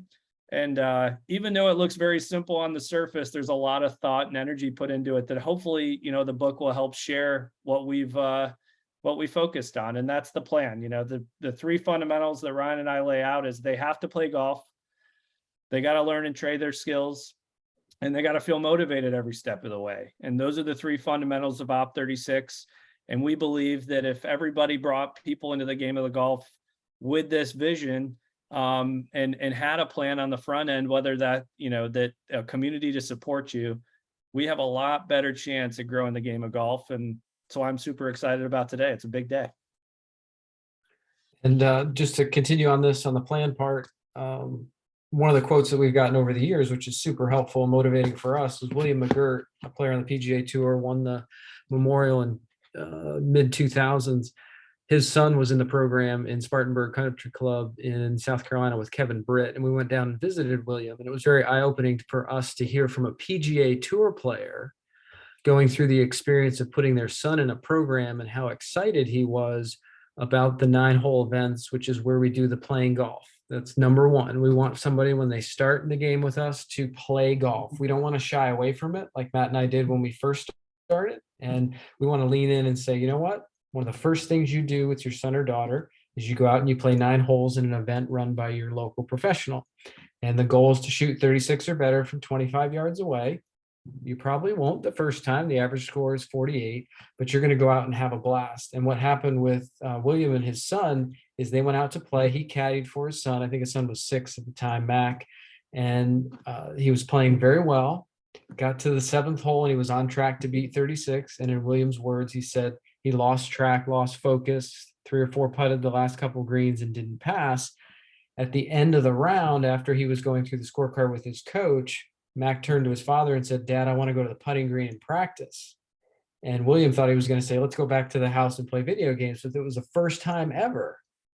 And even though it looks very simple on the surface, there's a lot of thought and energy put into it that hopefully, the book will help share what we focused on. And that's the plan. The 3 fundamentals that Ryan and I lay out is they have to play golf, they got to learn and trade their skills, and they got to feel motivated every step of the way. And those are the 3 fundamentals of Op 36. And we believe that if everybody brought people into the game of the golf with this vision, and had a plan on the front end, whether that a community to support you, we have a lot better chance at growing the game of golf. And so I'm super excited about today. It's a big day. And just to continue on this, on the plan part, one of the quotes that we've gotten over the years, which is super helpful and motivating for us, is William McGirt, a player on the PGA Tour, won the Memorial in mid-2000s. His son was in the program in Spartanburg Country Club in South Carolina with Kevin Britt, and we went down and visited William, and it was very eye-opening for us to hear from a PGA Tour player going through the experience of putting their son in a program and how excited he was about the 9-hole events, which is where we do the playing golf. That's number one. We want somebody when they start in the game with us to play golf. We don't want to shy away from it like Matt and I did when we first started. And we want to lean in and say, you know what? One of the first things you do with your son or daughter is you go out and you play 9 holes in an event run by your local professional. And the goal is to shoot 36 or better from 25 yards away. You probably won't the first time. The average score is 48, but you're going to go out and have a blast. And what happened with William and his son is they went out to play. He caddied for his son. I think his son was 6 at the time, Mac, and he was playing very well. Got to the 7th hole and he was on track to beat 36. And in William's words, he said he lost track, lost focus, 3 or 4 putted the last couple of greens and didn't pass. At the end of the round, after he was going through the scorecard with his coach, Mac turned to his father and said, "Dad, I want to go to the putting green and practice." And William thought he was going to say, "Let's go back to the house and play video games." But it was the first time ever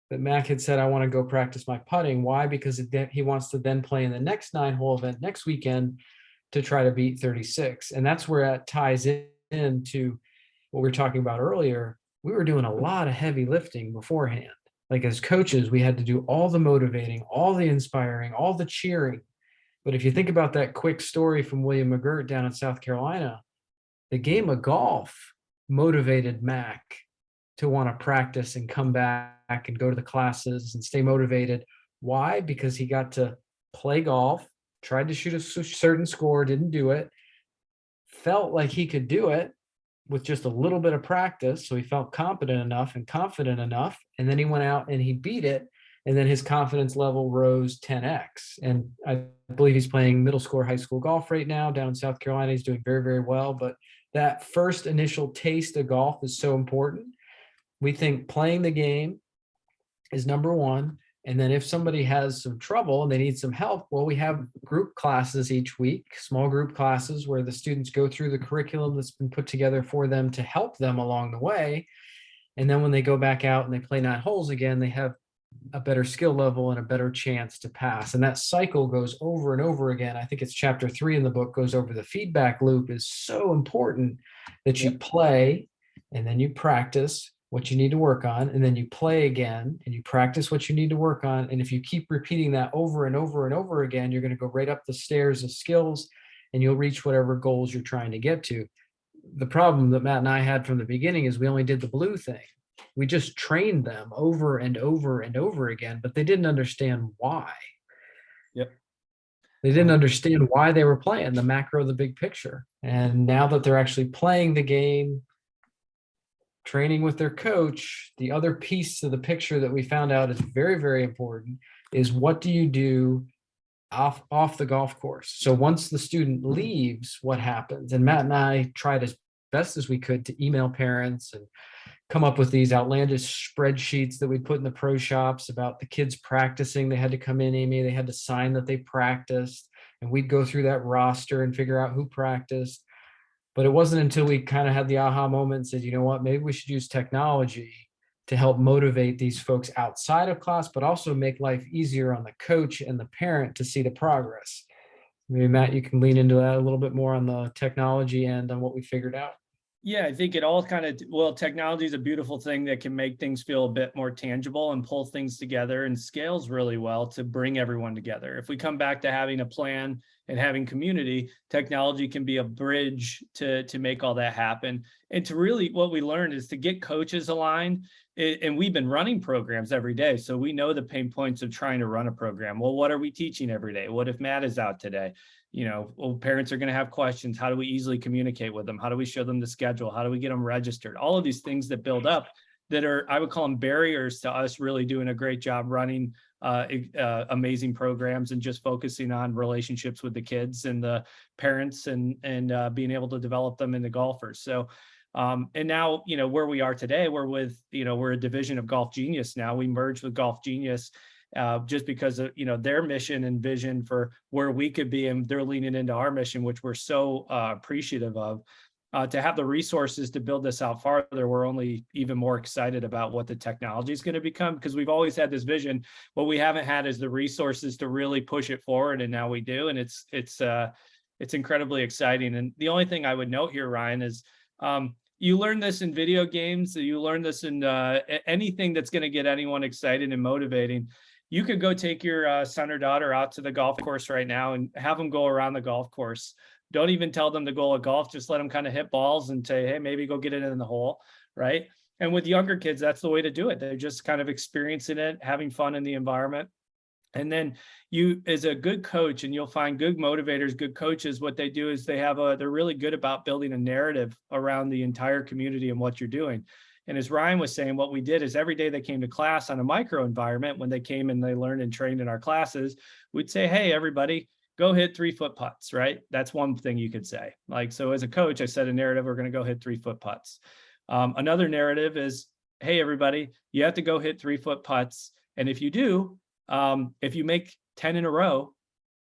that Mac had said, "I want to go practice my putting." Why? Because he wants to then play in the next 9-hole event next weekend to try to beat 36. And that's where that ties into what we were talking about earlier. We were doing a lot of heavy lifting beforehand. Like as coaches, we had to do all the motivating, all the inspiring, all the cheering. But if you think about that quick story from William McGirt down in South Carolina, the game of golf motivated Mac to want to practice and come back and go to the classes and stay motivated. Why? Because he got to play golf, tried to shoot a certain score, didn't do it, felt like he could do it with just a little bit of practice. So he felt competent enough and confident enough. And then he went out and he beat it. And then his confidence level rose 10x. And I believe he's playing middle school, high school golf right now down in South Carolina. He's doing very, very well. But that first initial taste of golf is so important. We think playing the game is number one. And then if somebody has some trouble and they need some help, well, we have group classes each week, small group classes where the students go through the curriculum that's been put together for them to help them along the way. And then when they go back out and they play 9 holes again, they have a better skill level and a better chance to pass. And that cycle goes over and over again. I think it's chapter 3 in the book goes over the feedback loop is so important that you play and then you practice what you need to work on, and then you play again and you practice what you need to work on. And if you keep repeating that over and over and over again, you're going to go right up the stairs of skills and you'll reach whatever goals you're trying to get to. The problem that Matt and I had from the beginning is we only did the blue thing. We just trained them over and over and over again, but they didn't understand why. Yep. They didn't understand why they were playing the macro, the big picture. And now that they're actually playing the game, training with their coach, the other piece of the picture that we found out is very, very important is what do you do off the golf course? So once the student leaves, what happens? And Matt and I tried as best as we could to email parents and come up with these outlandish spreadsheets that we'd put in the pro shops about the kids practicing. They had to come in, Amy, they had to sign that they practiced, and we'd go through that roster and figure out who practiced. But it wasn't until we kind of had the aha moment and said, you know what, maybe we should use technology to help motivate these folks outside of class, but also make life easier on the coach and the parent to see the progress. Maybe Matt, you can lean into that a little bit more on the technology and on what we figured out. Yeah, I think it all kind of, well, technology is a beautiful thing that can make things feel a bit more tangible and pull things together and scales really well to bring everyone together. If we come back to having a plan and having community, technology can be a bridge to make all that happen. And to really, what we learned is to get coaches aligned. And we've been running programs every day. So we know the pain points of trying to run a program. Well, what are we teaching every day? What if Matt is out today? You know, well, parents are going to have questions. How do we easily communicate with them? How do we show them the schedule? How do we get them registered? All of these things that build up that are, I would call them barriers to us really doing a great job running amazing programs and just focusing on relationships with the kids and the parents and being able to develop them into golfers. So, and now, you know, where we are today, we're with, you know, we're a division of Golf Genius now. We merged with Golf Genius just because of, you know, their mission and vision for where we could be, and they're leaning into our mission, which we're so appreciative of. To have the resources to build this out farther, we're only even more excited about what the technology is going to become, because we've always had this vision. What we haven't had is the resources to really push it forward, and now we do. And it's it's incredibly exciting. And the only thing I would note here, Ryan, is you learn this in video games, you learn this in anything that's going to get anyone excited and motivating. You could go take your son or daughter out to the golf course right now and have them go around the golf course. Don't even tell them the goal of golf, just let them kind of hit balls and say, hey, maybe go get it in the hole, right? And with younger kids, that's the way to do it. They're just kind of experiencing it, having fun in the environment. And then you, as a good coach, and you'll find good motivators, good coaches, what they do is they're really good about building a narrative around the entire community and what you're doing. And as Ryan was saying, what we did is every day they came to class on a micro environment, when they came and they learned and trained in our classes, we'd say, hey, everybody, go hit 3-foot putts, right? That's one thing you could say. Like, so as a coach, I said a narrative, we're going to go hit 3-foot putts. Another narrative is, hey, everybody, you have to go hit 3-foot putts. And if you do, if you make 10 in a row,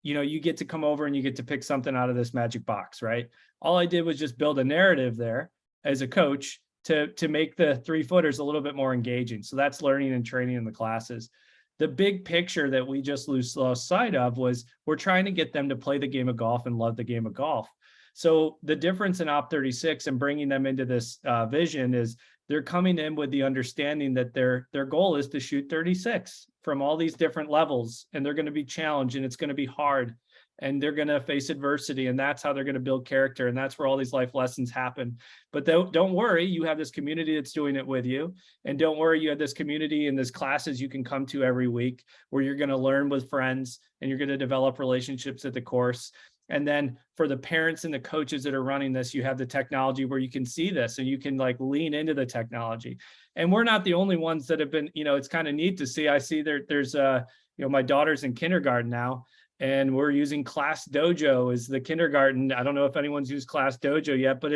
you get to come over and you get to pick something out of this magic box, right? All I did was just build a narrative there as a coach to make the 3-footers a little bit more engaging. So that's learning and training in the classes. The big picture that we just lost sight of was we're trying to get them to play the game of golf and love the game of golf. So the difference in Op 36 and bringing them into this vision is they're coming in with the understanding that their goal is to shoot 36 from all these different levels, and they're going to be challenged, and it's going to be hard, and they're going to face adversity, and that's how they're going to build character, and that's where all these life lessons happen. But don't worry, you have this community that's doing it with you, and don't worry, you have this community and this classes you can come to every week where you're going to learn with friends and you're going to develop relationships at the course. And then for the parents and the coaches that are running this, you have the technology where you can see this and you can like lean into the technology. And we're not the only ones that have been, it's kind of neat to see. I see there's my daughter's in kindergarten now, and we're using Class Dojo as the kindergarten. I don't know if anyone's used Class Dojo yet, but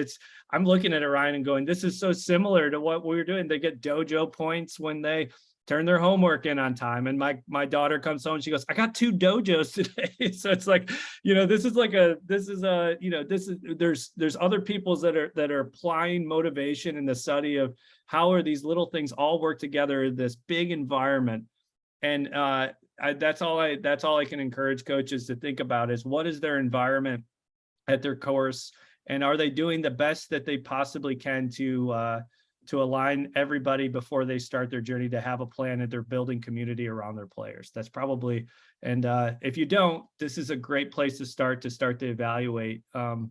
I'm looking at it, Ryan, and going, this is so similar to what we're doing. They get dojo points when they turn their homework in on time. And my daughter comes home and she goes, I got 2 dojos today. So it's like, there's other peoples that are applying motivation in the study of how are these little things all work together in this big environment. And that's all I can encourage coaches to think about is what is their environment at their course, and are they doing the best that they possibly can to align everybody before they start their journey to have a plan and they're building community around their players. That's probably, and if you don't, this is a great place to start to evaluate, how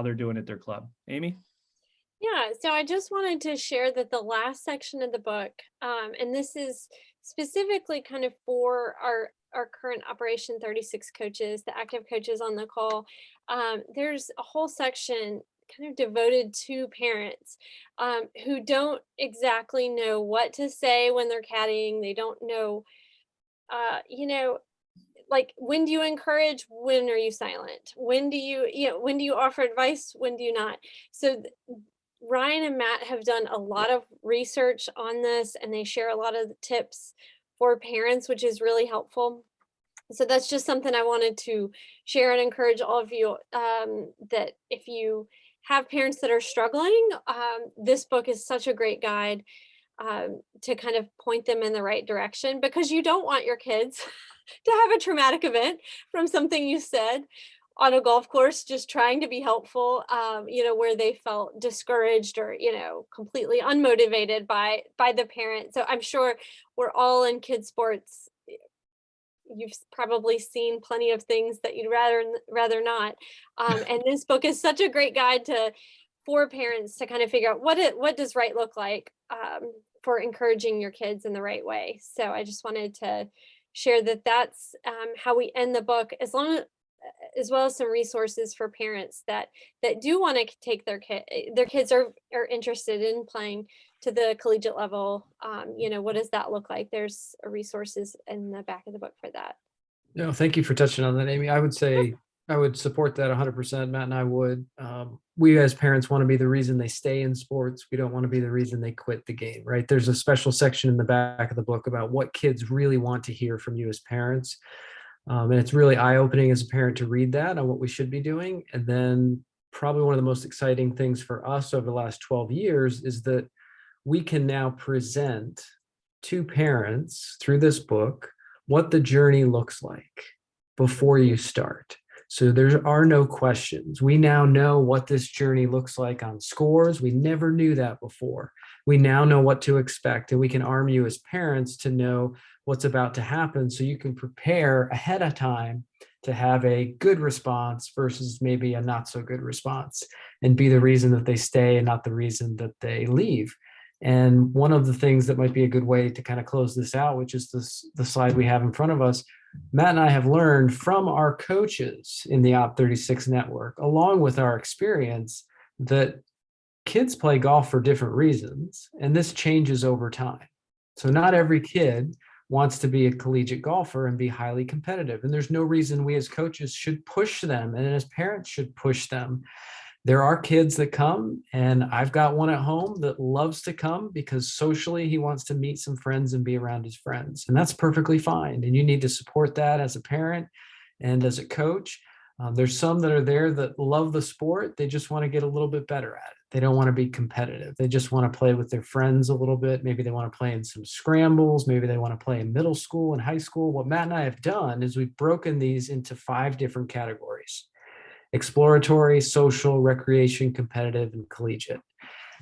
they're doing at their club. Amy? Yeah, so I just wanted to share that the last section of the book, and this is specifically kind of for our current Operation 36 coaches, the active coaches on the call, there's a whole section kind of devoted to parents who don't exactly know what to say when they're caddying. They don't know, like, when do you encourage? When are you silent? When do you offer advice? When do you not? So Ryan and Matt have done a lot of research on this, and they share a lot of tips for parents, which is really helpful. So that's just something I wanted to share and encourage all of you, that if you have parents that are struggling, this book is such a great guide to kind of point them in the right direction, because you don't want your kids to have a traumatic event from something you said on a golf course, just trying to be helpful, where they felt discouraged or, completely unmotivated by the parent. So I'm sure we're all in kids sports. You've probably seen plenty of things that you'd rather not. And this book is such a great guide for parents to kind of figure out what does right look like for encouraging your kids in the right way. So I just wanted to share that's how we end the book, as well as some resources for parents that do want to take their kids are interested in playing to the collegiate level. What does that look like? There's resources in the back of the book for that. No, thank you for touching on that, Amy. I would say I would support that 100%. Matt and I would. We as parents want to be the reason they stay in sports. We don't want to be the reason they quit the game, right? There's a special section in the back of the book about what kids really want to hear from you as parents. And it's really eye-opening as a parent to read that on what we should be doing. And then probably one of the most exciting things for us over the last 12 years is that we can now present to parents through this book what the journey looks like before you start. So there are no questions. We now know what this journey looks like on scores. We never knew that before. We now know what to expect, and we can arm you as parents to know what's about to happen so you can prepare ahead of time to have a good response versus maybe a not so good response, and be the reason that they stay and not the reason that they leave. And one of the things that might be a good way to kind of close this out, which is the slide we have in front of us, Matt and I have learned from our coaches in the Op36 network, along with our experience, that kids play golf for different reasons, and this changes over time. So not every kid wants to be a collegiate golfer and be highly competitive. And there's no reason we as coaches should push them, and as parents should push them. There are kids that come, and I've got one at home that loves to come because socially he wants to meet some friends and be around his friends. And that's perfectly fine. And you need to support that as a parent and as a coach. There's some that are there that love the sport. They just want to get a little bit better at it. They don't want to be competitive. They just want to play with their friends a little bit. Maybe they want to play in some scrambles. Maybe they want to play in middle school and high school. What Matt and I have done is we've broken these into 5 different categories: exploratory, social, recreation, competitive, and collegiate.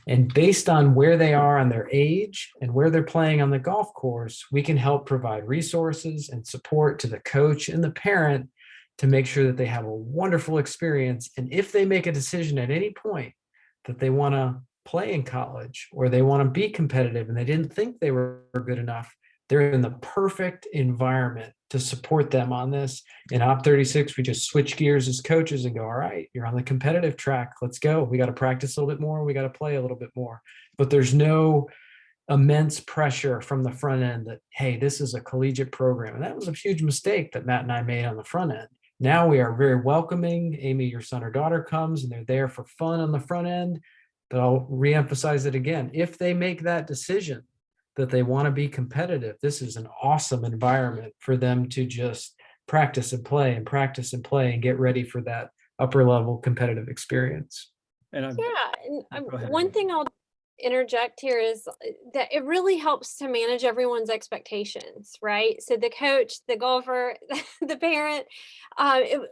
And based on where they are on their age and where they're playing on the golf course, we can help provide resources and support to the coach and the parent to make sure that they have a wonderful experience. And if they make a decision at any point that they want to play in college or they want to be competitive and they didn't think they were good enough, they're in the perfect environment to support them on this. In Op36, we just switch gears as coaches and go, all right, you're on the competitive track. Let's go. We got to practice a little bit more. We got to play a little bit more. But there's no immense pressure from the front end that, hey, this is a collegiate program. And that was a huge mistake that Matt and I made on the front end. Now we are very welcoming. Amy, your son or daughter comes and they're there for fun on the front end. But I'll reemphasize it again. If they make that decision that they want to be competitive, this is an awesome environment for them to just practice and play and practice and play and get ready for that upper level competitive experience. And one thing I'll interject here is that it really helps to manage everyone's expectations, right? So the coach, the golfer, the parent.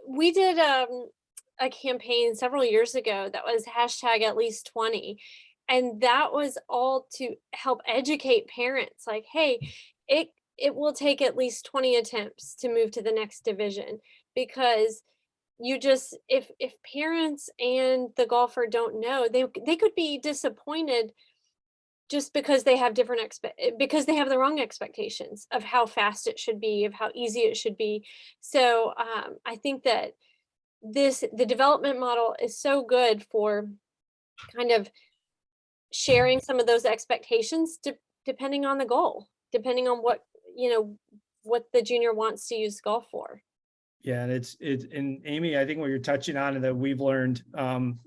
We did a campaign several years ago that was #@least20. And that was all to help educate parents, like, hey, it will take at least 20 attempts to move to the next division, because you just, if parents and the golfer don't know, they could be disappointed just because they have because they have the wrong expectations of how fast it should be, of how easy it should be. So I think that the development model is so good for kind of sharing some of those expectations depending on the goal, depending on what the junior wants to use golf for. Yeah, and and Amy, I think what you're touching on and that we've learned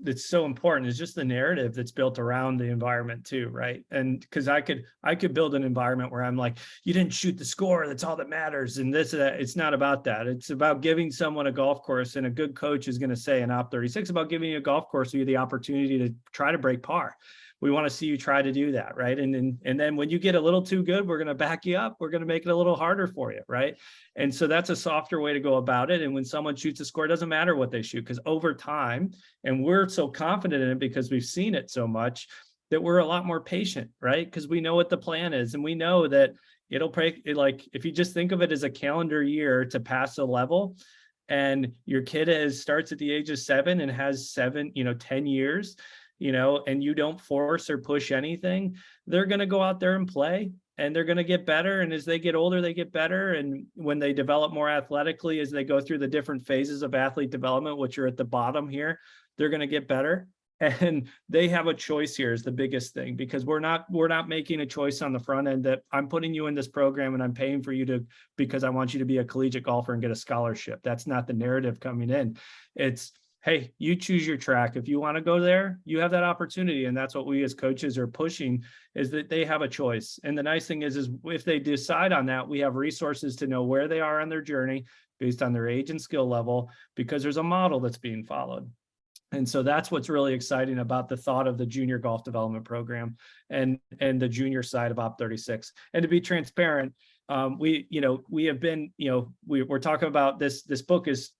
that's so important is just the narrative that's built around the environment too, right? And because I could build an environment where I'm like, you didn't shoot the score, that's all that matters, and this that. It's not about that. It's about giving someone a golf course, and a good coach is going to say in Op36 about giving you a golf course with the opportunity to try to break par. We want to see you try to do that, right? And then when you get a little too good, we're going to back you up. We're going to make it a little harder for you, right? And so that's a softer way to go about it. And when someone shoots a score, it doesn't matter what they shoot, because over time, and we're so confident in it because we've seen it so much, that we're a lot more patient, right? Because we know what the plan is, and we know that it'll break. Like, if you just think of it as a calendar year to pass a level, and your kid starts at the age of 7 and has 10 years, and you don't force or push anything, they're going to go out there and play, and they're going to get better. And as they get older, they get better. And when they develop more athletically, as they go through the different phases of athlete development, which are at the bottom here, they're going to get better. And they have a choice here is the biggest thing, because we're not making a choice on the front end that I'm putting you in this program and I'm paying for you because I want you to be a collegiate golfer and get a scholarship. That's not the narrative coming in. It's, hey, you choose your track. If you want to go there, you have that opportunity. And that's what we as coaches are pushing, is that they have a choice. And the nice thing is if they decide on that, we have resources to know where they are on their journey based on their age and skill level, because there's a model that's being followed. And so that's what's really exciting about the thought of the junior golf development program and the junior side of Op36. And to be transparent, we have been, we're talking about this book is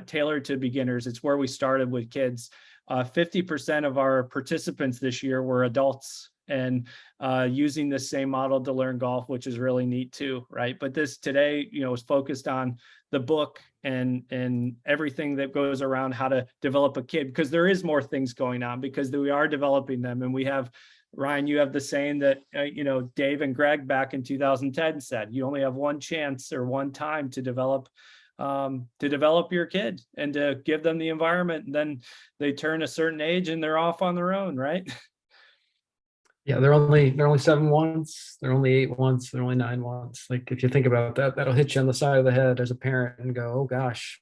tailored to beginners. It's where we started with kids. 50% of our participants this year were adults, and using the same model to learn golf, which is really neat too, right? But this today, is focused on the book and everything that goes around how to develop a kid, because there is more things going on, because we are developing them. And we have, Ryan, you have the saying that, Dave and Greg back in 2010 said, you only have one chance or one time to develop your kid and to give them the environment. And then they turn a certain age and they're off on their own, right? Yeah, they're only 7 once, they're only 8 once, they're only 9 once. Like, if you think about that, that'll hit you on the side of the head as a parent and go, oh gosh,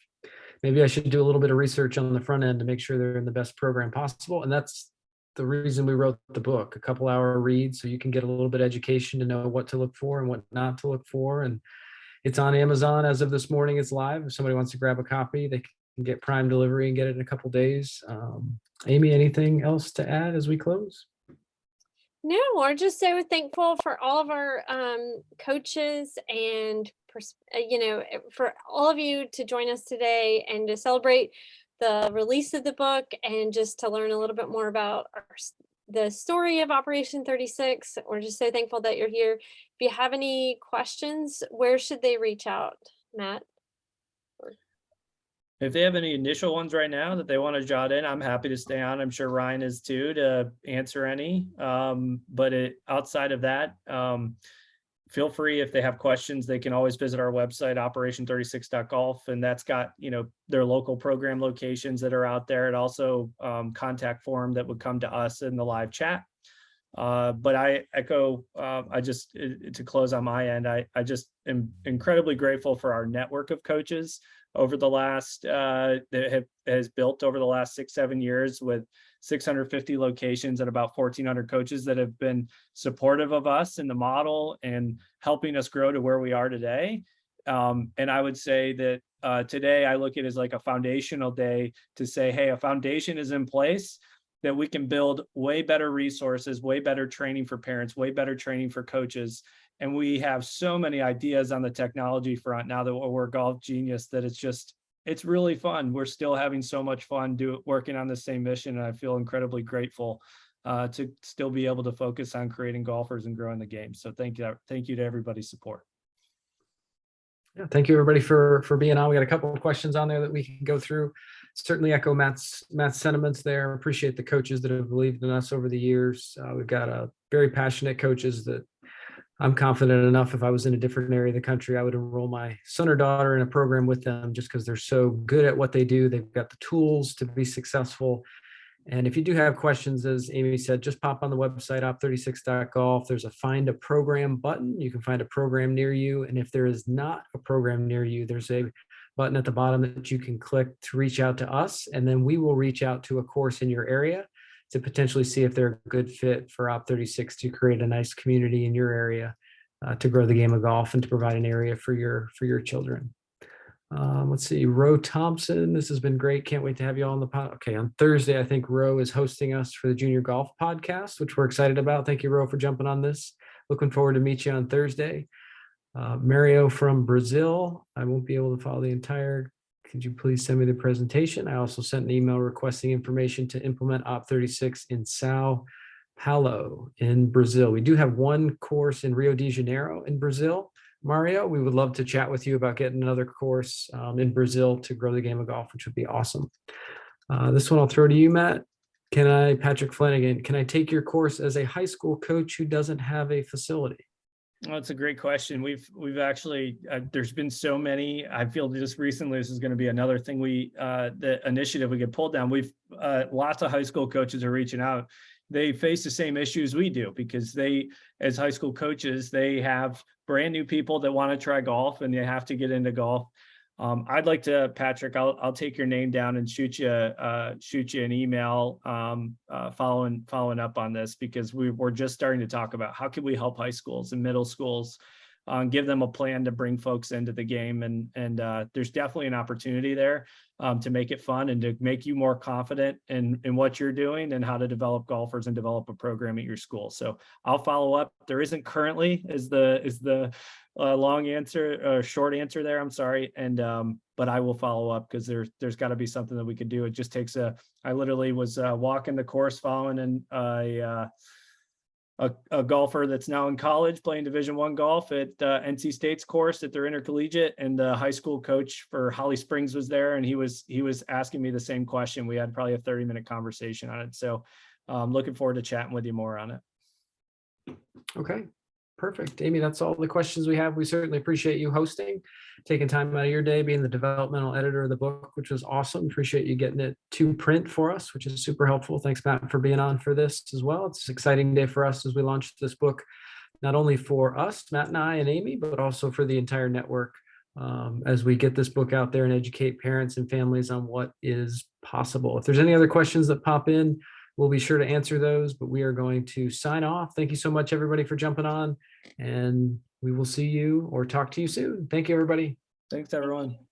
maybe I should do a little bit of research on the front end to make sure they're in the best program possible. And that's the reason we wrote the book, a couple-hour read, so you can get a little bit of education to know what to look for and what not to look for. And it's on Amazon as of this morning. It's live. If somebody wants to grab a copy, they can get Prime delivery and get it in a couple days. Amy, anything else to add as we close? No, we're just so thankful for all of our coaches and, for all of you to join us today and to celebrate the release of the book and just to learn a little bit more about the story of Operation 36. We're just so thankful that you're here. If you have any questions, where should they reach out, Matt? If they have any initial ones right now that they want to jot in, I'm happy to stay on. I'm sure Ryan is too, to answer any. But outside of that, feel free, if they have questions, they can always visit our website, operation36.golf, and that's got, their local program locations that are out there. It also contact form that would come to us in the live chat. But I echo, to close on my end, I just am incredibly grateful for our network of coaches over the last, has built over the last 6-7 years, with 650 locations and about 1,400 coaches that have been supportive of us in the model and helping us grow to where we are today. And I would say that today I look at it as like a foundational day to say, hey, a foundation is in place that we can build way better resources, way better training for parents, way better training for coaches. And we have so many ideas on the technology front now that we're Golf Genius, that it's really fun. We're still having so much fun working on the same mission. And I feel incredibly grateful to still be able to focus on creating golfers and growing the game. So thank you to everybody's support. Yeah, thank you everybody for being on. We got a couple of questions on there that we can go through. Certainly echo Matt's sentiments there. Appreciate the coaches that have believed in us over the years. We've got very passionate coaches that I'm confident enough, if I was in a different area of the country, I would enroll my son or daughter in a program with them, just because they're so good at what they do. They've got the tools to be successful. And if you do have questions, as Amy said, just pop on the website, op36.golf. There's a find a program button. You can find a program near you. And if there is not a program near you, there's a button at the bottom that you can click to reach out to us. And then we will reach out to a course in your area to potentially see if they're a good fit for Op36 to create a nice community in your area, to grow the game of golf and to provide an area for your children. Let's see, Ro Thompson, this has been great. Can't wait to have you all on the pod. Okay, on Thursday, I think Ro is hosting us for the Junior Golf Podcast, which we're excited about. Thank you, Ro, for jumping on this. Looking forward to meet you on Thursday. Mario from Brazil, I won't be able to follow the entire. Could you please send me the presentation? I also sent an email requesting information to implement Op36 in Sao Paulo in Brazil. We do have one course in Rio de Janeiro in Brazil. Mario, we would love to chat with you about getting another course in Brazil to grow the game of golf, which would be awesome. This one I'll throw to you, Matt. Patrick Flanagan, can I take your course as a high school coach who doesn't have a facility? Well, that's a great question. We've actually, there's been so many. I feel just recently, this is going to be another thing the initiative we get pulled down. We've lots of high school coaches are reaching out. They face the same issues we do, because they, as high school coaches, they have brand new people that want to try golf and they have to get into golf. I'd like to, Patrick, I'll take your name down and shoot you an email following up on this, because we're just starting to talk about how can we help high schools and middle schools give them a plan to bring folks into the game. And there's definitely an opportunity there to make it fun and to make you more confident in what you're doing and how to develop golfers and develop a program at your school. So I'll follow up. There isn't currently is the long answer, short answer there. I'm sorry. And but I will follow up because there's got to be something that we could do. It just takes I literally was walking the course following a golfer that's now in college playing Division I golf at NC State's course at their intercollegiate, and the high school coach for Holly Springs was there, and he was asking me the same question. We had probably a 30-minute conversation on it. So looking forward to chatting with you more on it. Okay, perfect. Amy, that's all the questions we have. We certainly appreciate you hosting, taking time out of your day, being the developmental editor of the book, which was awesome. Appreciate you getting it to print for us, which is super helpful. Thanks, Matt, for being on for this as well. It's an exciting day for us as we launch this book, not only for us, Matt and I and Amy, but also for the entire network as we get this book out there and educate parents and families on what is possible. If there's any other questions that pop in, we'll be sure to answer those, but we are going to sign off. Thank you so much, everybody, for jumping on, and we will see you or talk to you soon. Thank you, everybody. Thanks, everyone.